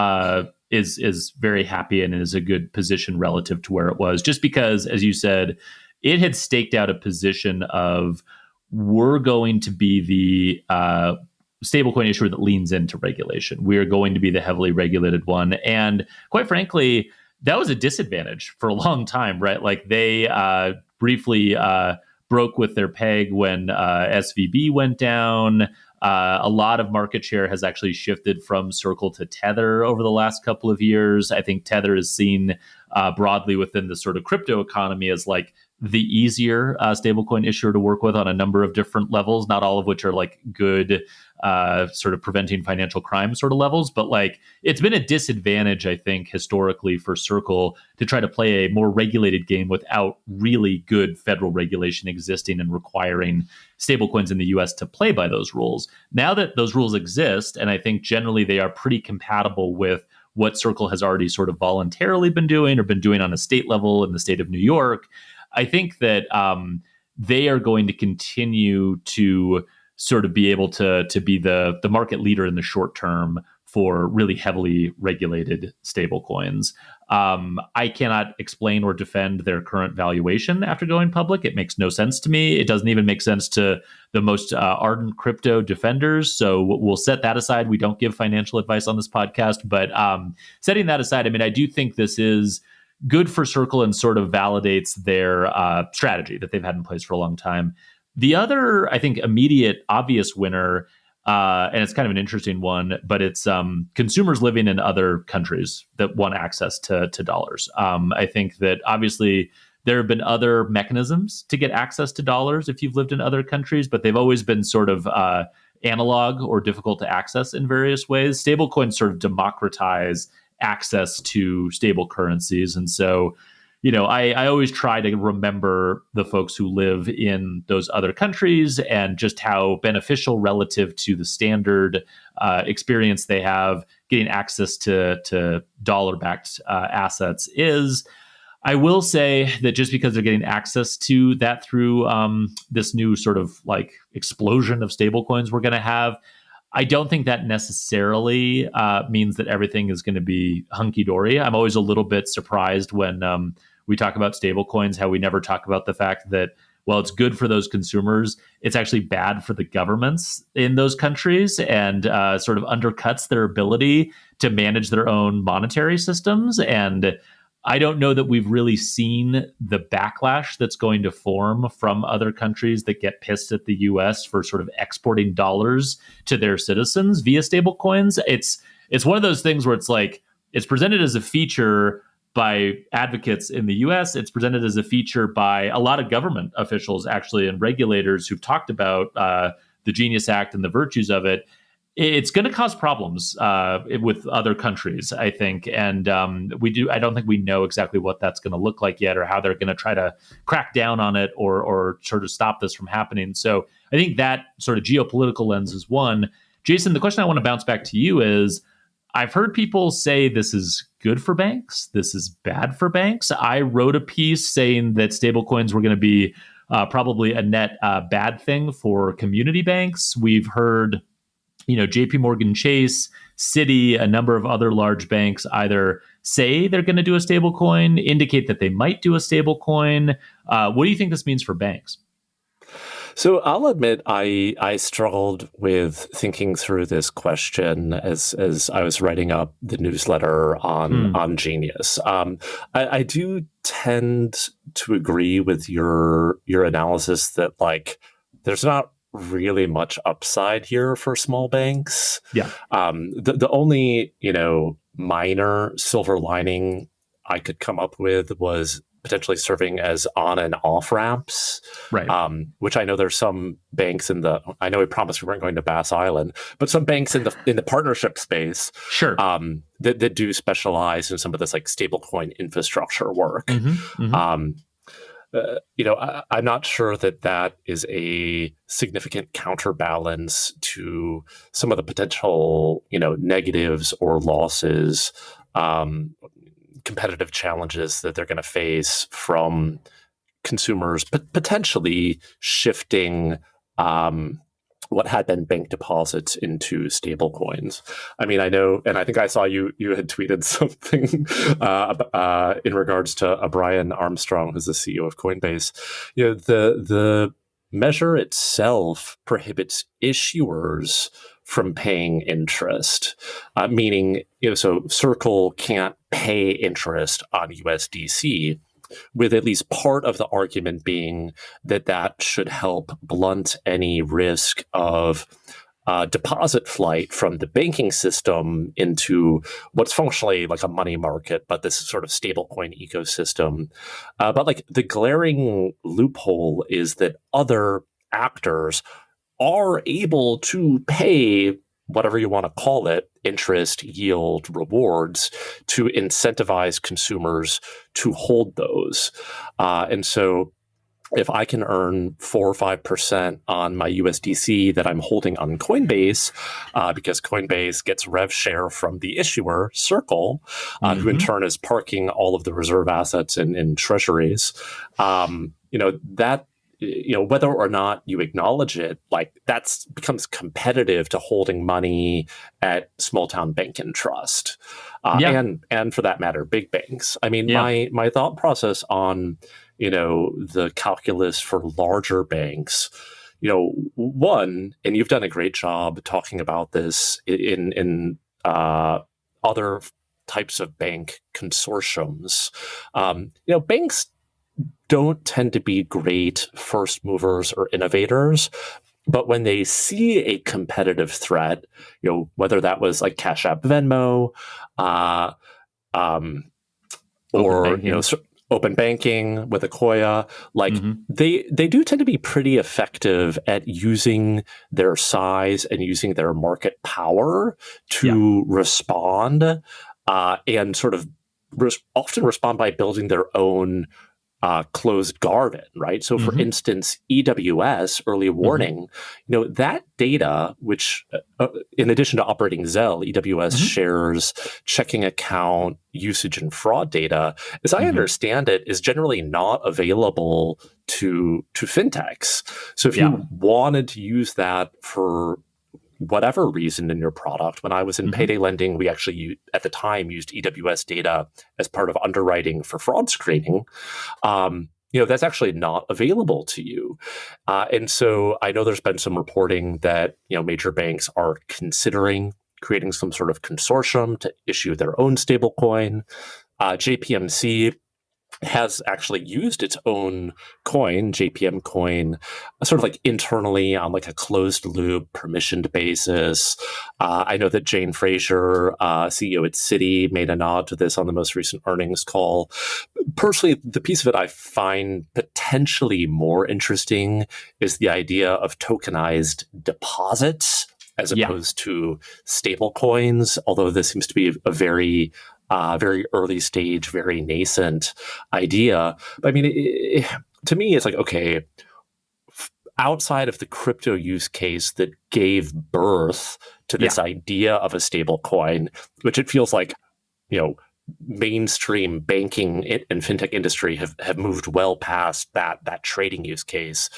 is very happy and is a good position relative to where it was, just because, as you said, it had staked out a position of we're going to be the stablecoin issuer that leans into regulation. We're going to be the heavily regulated one. And quite frankly, that was a disadvantage for a long time, right? Like they briefly broke with their peg when SVB went down. A lot of market share has actually shifted from Circle to Tether over the last couple of years. I think Tether is seen broadly within the sort of crypto economy as like the easier stablecoin issuer to work with on a number of different levels, not all of which are like good sort of preventing financial crime sort of levels. But like it's been a disadvantage, I think, historically for Circle to try to play a more regulated game without really good federal regulation existing and requiring stablecoins in the US to play by those rules. Now that those rules exist, and I think generally they are pretty compatible with what Circle has already sort of voluntarily been doing or been doing on a state level in the state of New York, I think that they are going to continue to sort of be able to be the market leader in the short term for really heavily regulated stablecoins. I cannot explain or defend their current valuation after going public. It makes no sense to me. It doesn't even make sense to the most ardent crypto defenders. So we'll set that aside. We don't give financial advice on this podcast. But setting that aside, I mean, I do think this is good for Circle and sort of validates their strategy that they've had in place for a long time. The other, I think, immediate obvious winner, and it's kind of an interesting one, but it's consumers living in other countries that want access to dollars. I think that obviously there have been other mechanisms to get access to dollars if you've lived in other countries, but they've always been sort of analog or difficult to access in various ways. Stablecoins sort of democratize access to stable currencies. And so, I always try to remember the folks who live in those other countries and just how beneficial relative to the standard experience they have getting access to dollar-backed assets is. I will say that just because they're getting access to that through this new sort of like explosion of stablecoins we're going to have, I don't think that necessarily means that everything is going to be hunky-dory. I'm always a little bit surprised when we talk about stablecoins, how we never talk about the fact that, while it's good for those consumers, it's actually bad for the governments in those countries and sort of undercuts their ability to manage their own monetary systems. And I don't know that we've really seen the backlash that's going to form from other countries that get pissed at the US for sort of exporting dollars to their citizens via stablecoins. It's one of those things where it's like it's presented as a feature by advocates in the US. It's presented as a feature by a lot of government officials, actually, and regulators who've talked about the Genius Act and the virtues of it. It's going to cause problems with other countries, I think, and I don't think we know exactly what that's going to look like yet, or how they're going to try to crack down on it, or sort of stop this from happening. So I think that sort of geopolitical lens is one. Jason, the question I want to bounce back to you is: I've heard people say this is good for banks, this is bad for banks. I wrote a piece saying that stablecoins were going to be probably a net bad thing for community banks. We've heard JPMorgan Chase, Citi, a number of other large banks either say they're going to do a stable coin, indicate that they might do a stable coin. What do you think this means for banks? So I'll admit I struggled with thinking through this question as I was writing up the newsletter on Genius. I do tend to agree with your analysis that there's not really much upside here for small banks. Yeah. The only, minor silver lining I could come up with was potentially serving as on and off ramps. Right. Which I know there's some banks I know we promised we weren't going to BaaS Island, but some banks in the partnership space, sure, that do specialize in some of this stablecoin infrastructure work. Mm-hmm, mm-hmm. I'm not sure that is a significant counterbalance to some of the potential, negatives or losses, competitive challenges that they're going to face from consumers potentially shifting what had been bank deposits into stable coins. I mean, I know, and I think I saw you had tweeted something in regards to Brian Armstrong, who's the CEO of Coinbase. The measure itself prohibits issuers from paying interest, meaning, so Circle can't pay interest on USDC, with at least part of the argument being that should help blunt any risk of deposit flight from the banking system into what's functionally like a money market, but this sort of stablecoin ecosystem. But the glaring loophole is that other actors are able to pay whatever you want to call it, interest, yield, rewards, to incentivize consumers to hold those. And so if I can earn 4 or 5% on my USDC that I'm holding on Coinbase, because Coinbase gets rev share from the issuer, Circle, who in turn is parking all of the reserve assets in treasuries, that, whether or not you acknowledge it, that becomes competitive to holding money at small town bank and trust, and for that matter, big banks. I mean, my thought process on the calculus for larger banks, one, and you've done a great job talking about this in other types of bank consortiums. Banks don't tend to be great first movers or innovators, but when they see a competitive threat, whether that was like Cash App, Venmo, or open banking with Akoya, they do tend to be pretty effective at using their size and using their market power to respond, and sort of often respond by building their own closed garden, right? So for instance, EWS, early warning, that data, which in addition to operating Zelle, EWS shares checking account usage and fraud data, as I understand it, is generally not available to fintechs. So if you wanted to use that for whatever reason in your product, when I was in payday lending, we actually, at the time, used EWS data as part of underwriting for fraud screening. That's actually not available to you. And so I know there's been some reporting that, major banks are considering creating some sort of consortium to issue their own stablecoin. JPMC has actually used its own coin, JPM coin, sort of like internally on like a closed loop, permissioned basis. I know that Jane Fraser, CEO at Citi, made a nod to this on the most recent earnings call. Personally, the piece of it I find potentially more interesting is the idea of tokenized deposits as opposed to stable coins, although this seems to be a very early stage, very nascent idea. But I mean, to me, it's like, okay, outside of the crypto use case that gave birth to this idea of a stable coin, which it feels like, mainstream banking and fintech industry have moved well past that trading use case.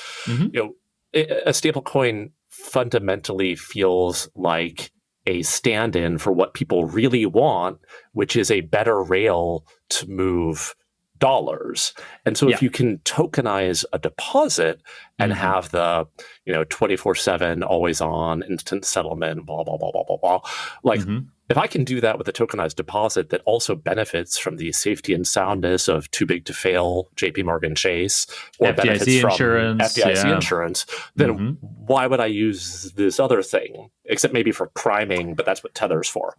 A stable coin fundamentally feels like a stand-in for what people really want, which is a better rail to move dollars. And so if you can tokenize a deposit and have the 24/7 always on instant settlement, blah blah blah blah blah blah, like if I can do that with a tokenized deposit that also benefits from the safety and soundness of too big to fail JPMorgan Chase or FDIC benefits from insurance, FDIC insurance, then why would I use this other thing? Except maybe for priming, but that's what Tether's for.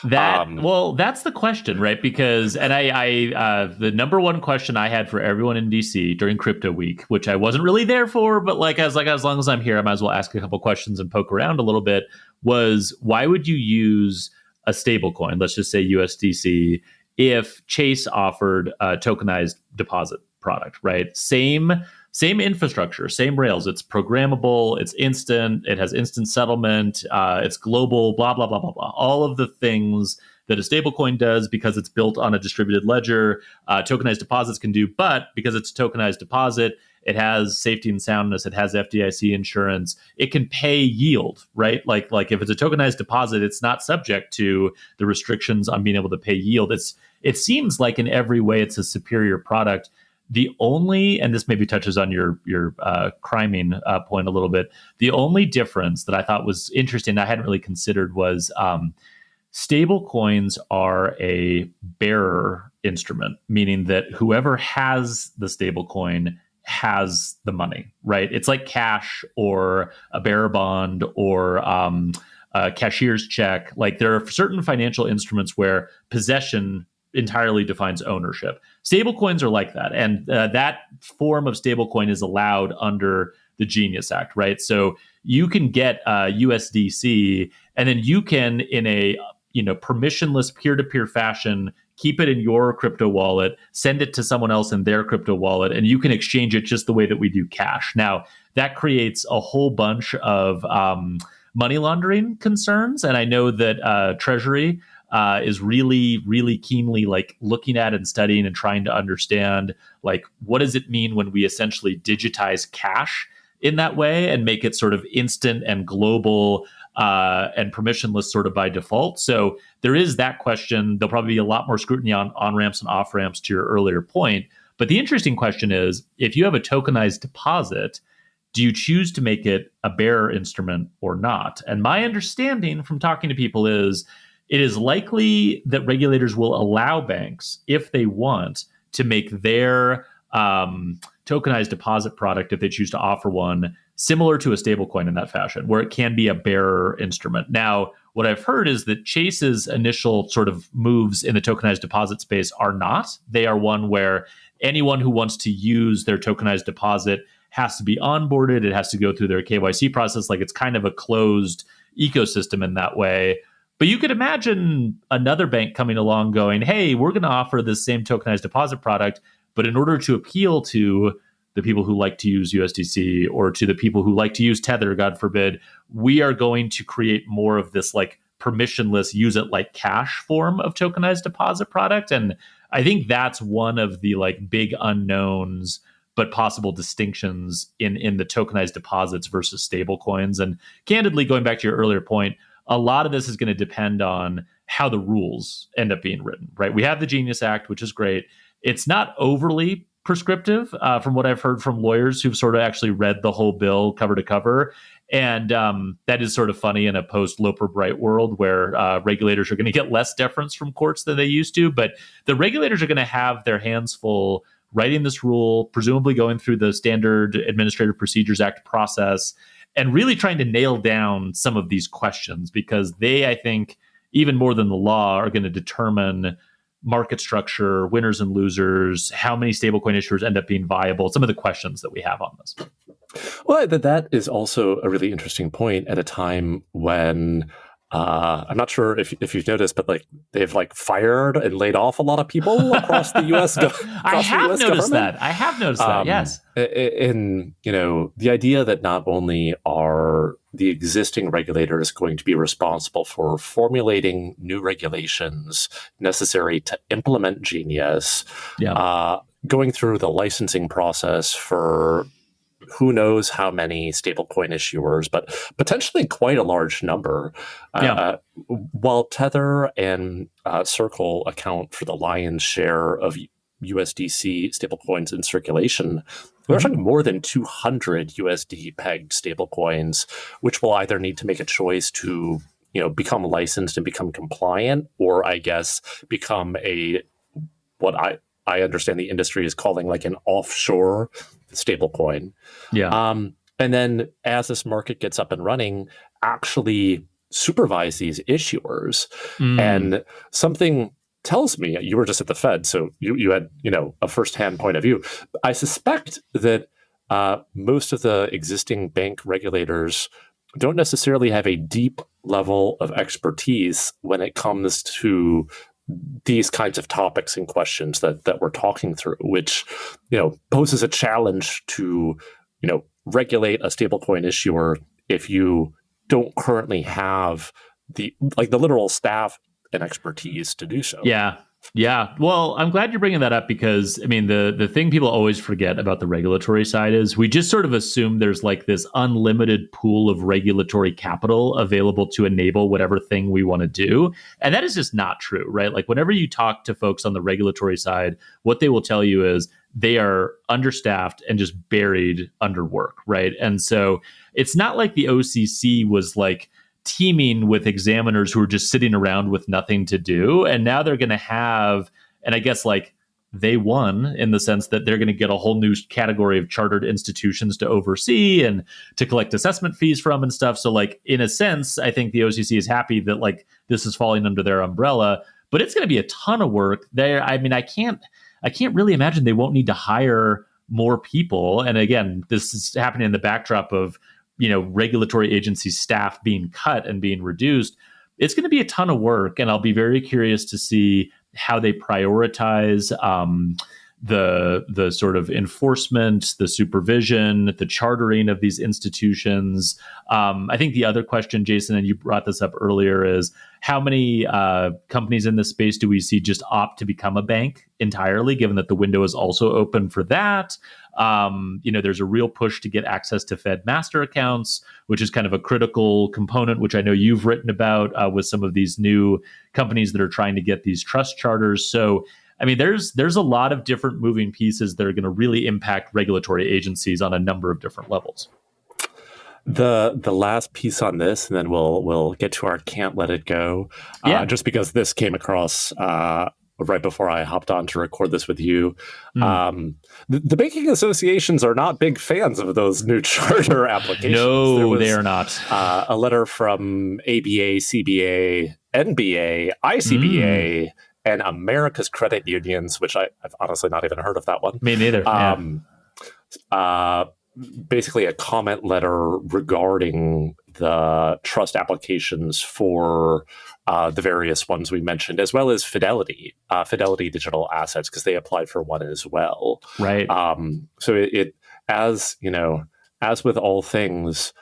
Well, that's the question, right? Because, and I the number one question I had for everyone in DC during Crypto Week, which I wasn't really there for, but as long as I'm here, I might as well ask a couple questions and poke around a little bit, was why would you use a stable coin, let's just say USDC, if Chase offered a tokenized deposit product, right? Same infrastructure, same rails. It's programmable, it's instant, it has instant settlement, it's global, blah, blah, blah, blah, blah. All of the things that a stablecoin does because it's built on a distributed ledger, tokenized deposits can do, but because it's a tokenized deposit, it has safety and soundness, it has FDIC insurance, it can pay yield, right? Like if it's a tokenized deposit, it's not subject to the restrictions on being able to pay yield. It seems like in every way it's a superior product. The only, and this maybe touches on your criming point a little bit, the only difference that I thought was interesting, I hadn't really considered, was stable coins are a bearer instrument, meaning that whoever has the stable coin has the money, right? It's like cash or a bearer bond or a cashier's check. Like there are certain financial instruments where possession entirely defines ownership. Stablecoins are like that. And that form of stablecoin is allowed under the Genius Act, right? So you can get USDC and then you can, in a permissionless peer-to-peer fashion, keep it in your crypto wallet, send it to someone else in their crypto wallet, and you can exchange it just the way that we do cash. Now, that creates a whole bunch of money laundering concerns. And I know that Treasury is really, really keenly looking at and studying and trying to understand what does it mean when we essentially digitize cash in that way and make it sort of instant and global and permissionless sort of by default. So there is that question. There'll probably be a lot more scrutiny on ramps and off ramps to your earlier point. But the interesting question is, if you have a tokenized deposit, do you choose to make it a bearer instrument or not? And my understanding from talking to people is it is likely that regulators will allow banks, if they want, to make their tokenized deposit product, if they choose to offer one, similar to a stablecoin in that fashion, where it can be a bearer instrument. Now, what I've heard is that Chase's initial sort of moves in the tokenized deposit space are not. They are one where anyone who wants to use their tokenized deposit has to be onboarded. It has to go through their KYC process. It's kind of a closed ecosystem in that way. But you could imagine another bank coming along going, hey, we're going to offer this same tokenized deposit product, but in order to appeal to the people who like to use USDC or to the people who like to use Tether, God forbid, we are going to create more of this permissionless, use it like cash form of tokenized deposit product. And I think that's one of the big unknowns, but possible distinctions in the tokenized deposits versus stable coins. And candidly, going back to your earlier point, a lot of this is going to depend on how the rules end up being written, right? We have the Genius Act, which is great. It's not overly prescriptive from what I've heard from lawyers who've sort of actually read the whole bill cover to cover. And that is sort of funny in a post-Loper Bright world where regulators are going to get less deference from courts than they used to. But the regulators are going to have their hands full writing this rule, presumably going through the standard Administrative Procedures Act process, and really trying to nail down some of these questions because they, I think, even more than the law, are going to determine market structure, winners and losers, how many stablecoin issuers end up being viable, some of the questions that we have on this. Well, that is also a really interesting point at a time when I'm not sure if you've noticed, but like they've like fired and laid off a lot of people across the U.S. I have noticed that. Yes. And the idea that not only are the existing regulators going to be responsible for formulating new regulations necessary to implement Genius, going through the licensing process for who knows how many stablecoin issuers, but potentially quite a large number. While Tether and Circle account for the lion's share of USDC stablecoins in circulation, there's like more than 200 USD pegged stablecoins, which will either need to make a choice to become licensed and become compliant, or I guess become what I understand the industry is calling like an offshore stablecoin. And then as this market gets up and running, actually supervise these issuers. And something tells me, you were just at the Fed, so you had a firsthand point of view. I suspect that most of the existing bank regulators don't necessarily have a deep level of expertise when it comes to these kinds of topics and questions that we're talking through, which poses a challenge to regulate a stablecoin issuer if you don't currently have the literal staff and expertise to do so. Yeah. Well, I'm glad you're bringing that up because, I mean, the thing people always forget about the regulatory side is we just sort of assume there's like this unlimited pool of regulatory capital available to enable whatever thing we want to do. And that is just not true, right? Like whenever you talk to folks on the regulatory side, what they will tell you is they are understaffed and just buried under work, right? And so it's not like the OCC was like teeming with examiners who are just sitting around with nothing to do. And now they're going to have, and I guess like they won in the sense that they're going to get a whole new category of chartered institutions to oversee and to collect assessment fees from and stuff. So like, in a sense, I think the OCC is happy that like this is falling under their umbrella, but it's going to be a ton of work there. I mean, I can't really imagine they won't need to hire more people. And again, this is happening in the backdrop of regulatory agency staff being cut and being reduced. It's going to be a ton of work, and I'll be very curious to see how they prioritize the sort of enforcement, the supervision, the chartering of these institutions. I think the other question, Jason, and you brought this up earlier, is how many companies in this space do we see just opt to become a bank entirely, given that the window is also open for that? There's a real push to get access to Fed master accounts, which is kind of a critical component, which I know you've written about with some of these new companies that are trying to get these trust charters. So, I mean, there's a lot of different moving pieces that are going to really impact regulatory agencies on a number of different levels. The last piece on this, and then we'll get to our can't let it go. Just because this came across right before I hopped on to record this with you. The banking associations are not big fans of those new charter applications. No, they are not. A letter from ABA, CBA, NBA, ICBA, and America's Credit Unions, which I've honestly not even heard of that one. Me neither. Basically a comment letter regarding the trust applications for the various ones we mentioned, as well as Fidelity Digital Assets, because they applied for one as well. Right. So it as with all things,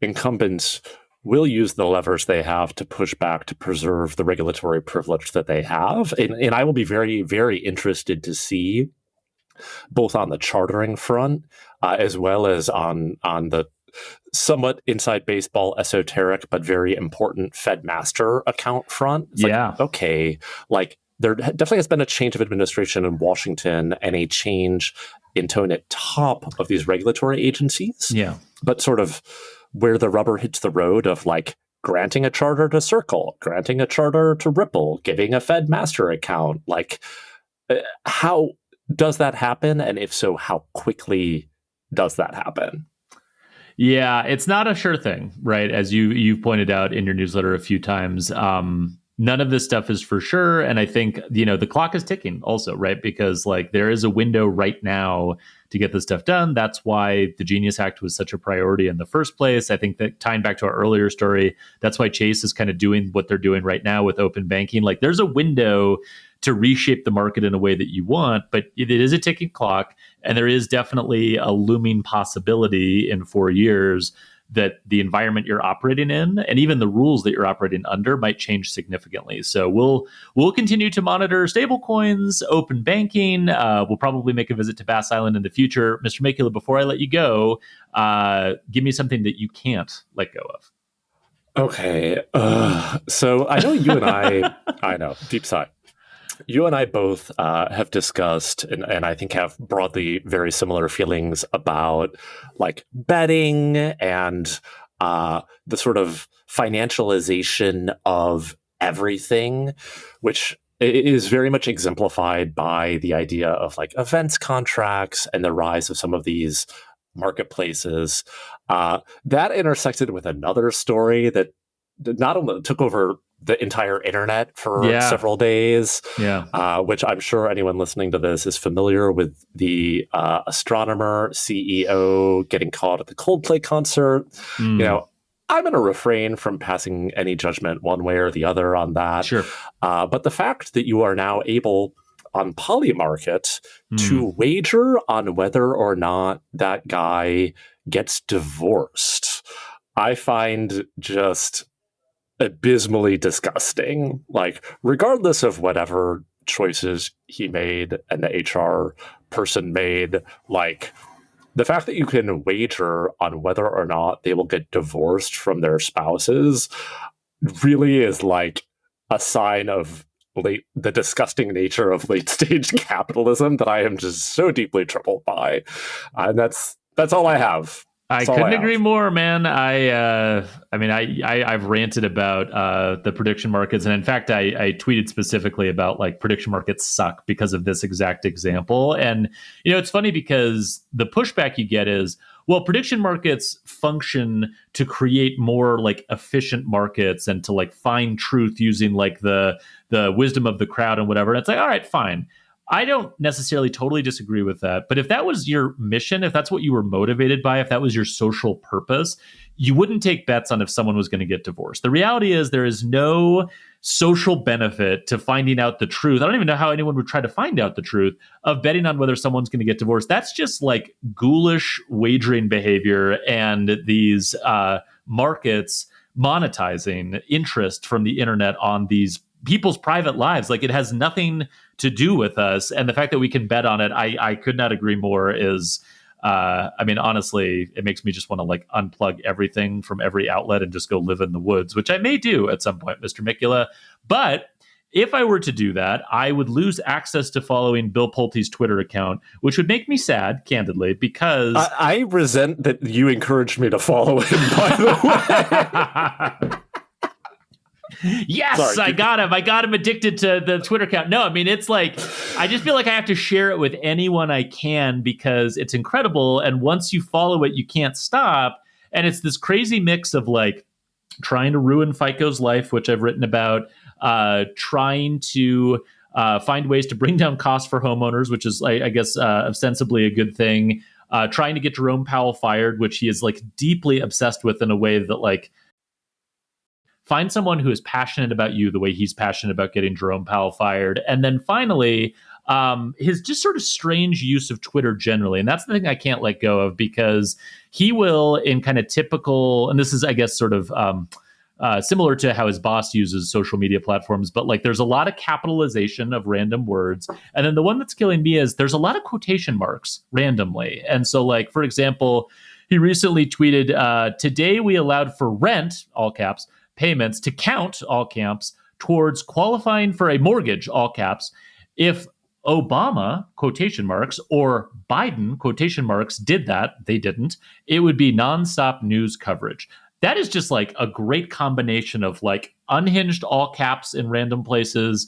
incumbents will use the levers they have to push back to preserve the regulatory privilege that they have. And I will be very, very interested to see, both on the chartering front, as well as on the somewhat inside baseball, esoteric, but very important Fed master account front. It's okay, like there definitely has been a change of administration in Washington and a change in tone at top of these regulatory agencies. Yeah. But sort of where the rubber hits the road of like granting a charter to Circle, granting a charter to Ripple, giving a Fed master account, like how does that happen? And if so, how quickly does that happen? Yeah, it's not a sure thing, right? As you've pointed out in your newsletter a few times. None of this stuff is for sure. And I think, the clock is ticking also, right? Because like there is a window right now to get this stuff done. That's why the Genius Act was such a priority in the first place. I think that tying back to our earlier story, that's why Chase is kind of doing what they're doing right now with open banking. Like there's a window to reshape the market in a way that you want, but it is a ticking clock. And there is definitely a looming possibility in 4 years that the environment you're operating in and even the rules that you're operating under might change significantly. So we'll continue to monitor stablecoins, open banking. We'll probably make a visit to BaaS Island in the future. Mr. Mikula, before I let you go, give me something that you can't let go of. Okay. So I know you and I know, deep sigh. You and I both have discussed and I think have broadly very similar feelings about like betting and the sort of financialization of everything, which is very much exemplified by the idea of like events contracts and the rise of some of these marketplaces. That intersected with another story that not only took over the entire internet for several days, which I'm sure anyone listening to this is familiar with, the astronomer CEO getting caught at the Coldplay concert. I'm going to refrain from passing any judgment one way or the other on that. Sure. But the fact that you are now able on Polymarket to wager on whether or not that guy gets divorced, I find just abysmally disgusting. Like, regardless of whatever choices he made and the HR person made, like, the fact that you can wager on whether or not they will get divorced from their spouses really is like a sign of the disgusting nature of late stage capitalism that I am just so deeply troubled by. And that's all I have. I couldn't agree more, man. I've ranted about the prediction markets, and in fact, I tweeted specifically about like prediction markets suck because of this exact example. And it's funny because the pushback you get is, well, prediction markets function to create more like efficient markets and to like find truth using like the wisdom of the crowd and whatever. And it's like, all right, fine. I don't necessarily totally disagree with that. But if that was your mission, if that's what you were motivated by, if that was your social purpose, you wouldn't take bets on if someone was going to get divorced. The reality is there is no social benefit to finding out the truth. I don't even know how anyone would try to find out the truth of betting on whether someone's going to get divorced. That's just like ghoulish wagering behavior and these markets monetizing interest from the internet on these people's private lives. Like, it has nothing to do with us. And the fact that we can bet on it, I could not agree more. Is honestly, it makes me just want to like unplug everything from every outlet and just go live in the woods, which I may do at some point, Mr. Mikula. But if I were to do that, I would lose access to following Bill Pulte's Twitter account, which would make me sad, candidly, because I resent that you encouraged me to follow him, by the way. Yes, sorry. I got him addicted to the Twitter account. No, I mean, it's like, I just feel like I have to share it with anyone I can because it's incredible. And once you follow it, you can't stop. And it's this crazy mix of like trying to ruin FICO's life, which I've written about, trying to find ways to bring down costs for homeowners, which is, I guess, ostensibly a good thing, trying to get Jerome Powell fired, which he is like deeply obsessed with in a way that like, find someone who is passionate about you the way he's passionate about getting Jerome Powell fired. And then finally, his just sort of strange use of Twitter generally. And that's the thing I can't let go of, because he will, in kind of typical, and this is, I guess, sort of similar to how his boss uses social media platforms, but like there's a lot of capitalization of random words. And then the one that's killing me is there's a lot of quotation marks randomly. And so like, for example, he recently tweeted, today we allowed for rent, all caps, payments to count, all caps, towards qualifying for a mortgage, all caps, if Obama, quotation marks, or Biden, quotation marks, did that, they didn't, it would be nonstop news coverage. That is just like a great combination of like unhinged all caps in random places,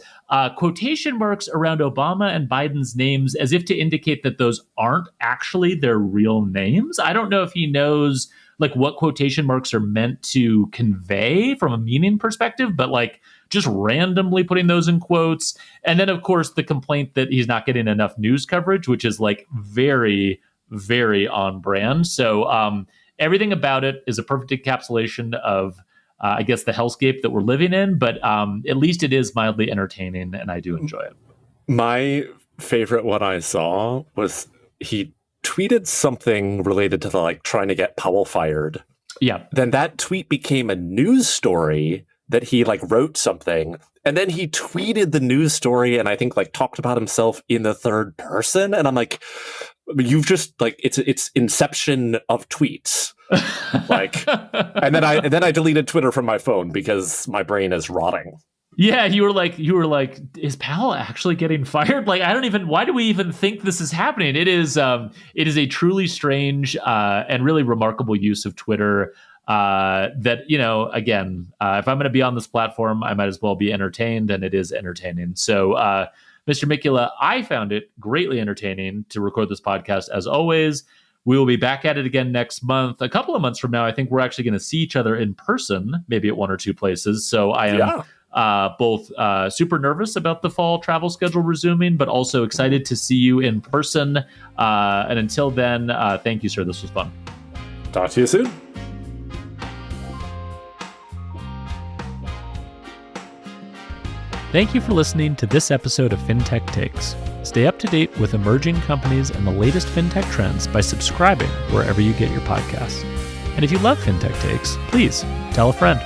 quotation marks around Obama and Biden's names as if to indicate that those aren't actually their real names. I don't know if he knows like what quotation marks are meant to convey from a meaning perspective, but like just randomly putting those in quotes. And then, of course, the complaint that he's not getting enough news coverage, which is like very, very on brand. So everything about it is a perfect encapsulation of, I guess, the hellscape that we're living in. But at least it is mildly entertaining, and I do enjoy it. My favorite one I saw was he tweeted something related to the like trying to get Powell fired. Yeah. Then that tweet became a news story that he like wrote something, and then he tweeted the news story and I think like talked about himself in the third person. And I'm like, you've just like it's inception of tweets. Like, and then I deleted Twitter from my phone because my brain is rotting. Yeah, you were like, is Powell actually getting fired? Like, why do we even think this is happening? It is a truly strange and really remarkable use of Twitter that, you know, again, if I'm going to be on this platform, I might as well be entertained, and it is entertaining. So, Mr. Mikula, I found it greatly entertaining to record this podcast as always. We will be back at it again next month. A couple of months from now, I think we're actually going to see each other in person, maybe at one or two places. So I am both super nervous about the fall travel schedule resuming, but also excited to see you in person. And until then, thank you, sir. This was fun. Talk to you soon. Thank you for listening to this episode of Fintech Takes. Stay up to date with emerging companies and the latest fintech trends by subscribing wherever you get your podcasts. And if you love Fintech Takes, please tell a friend.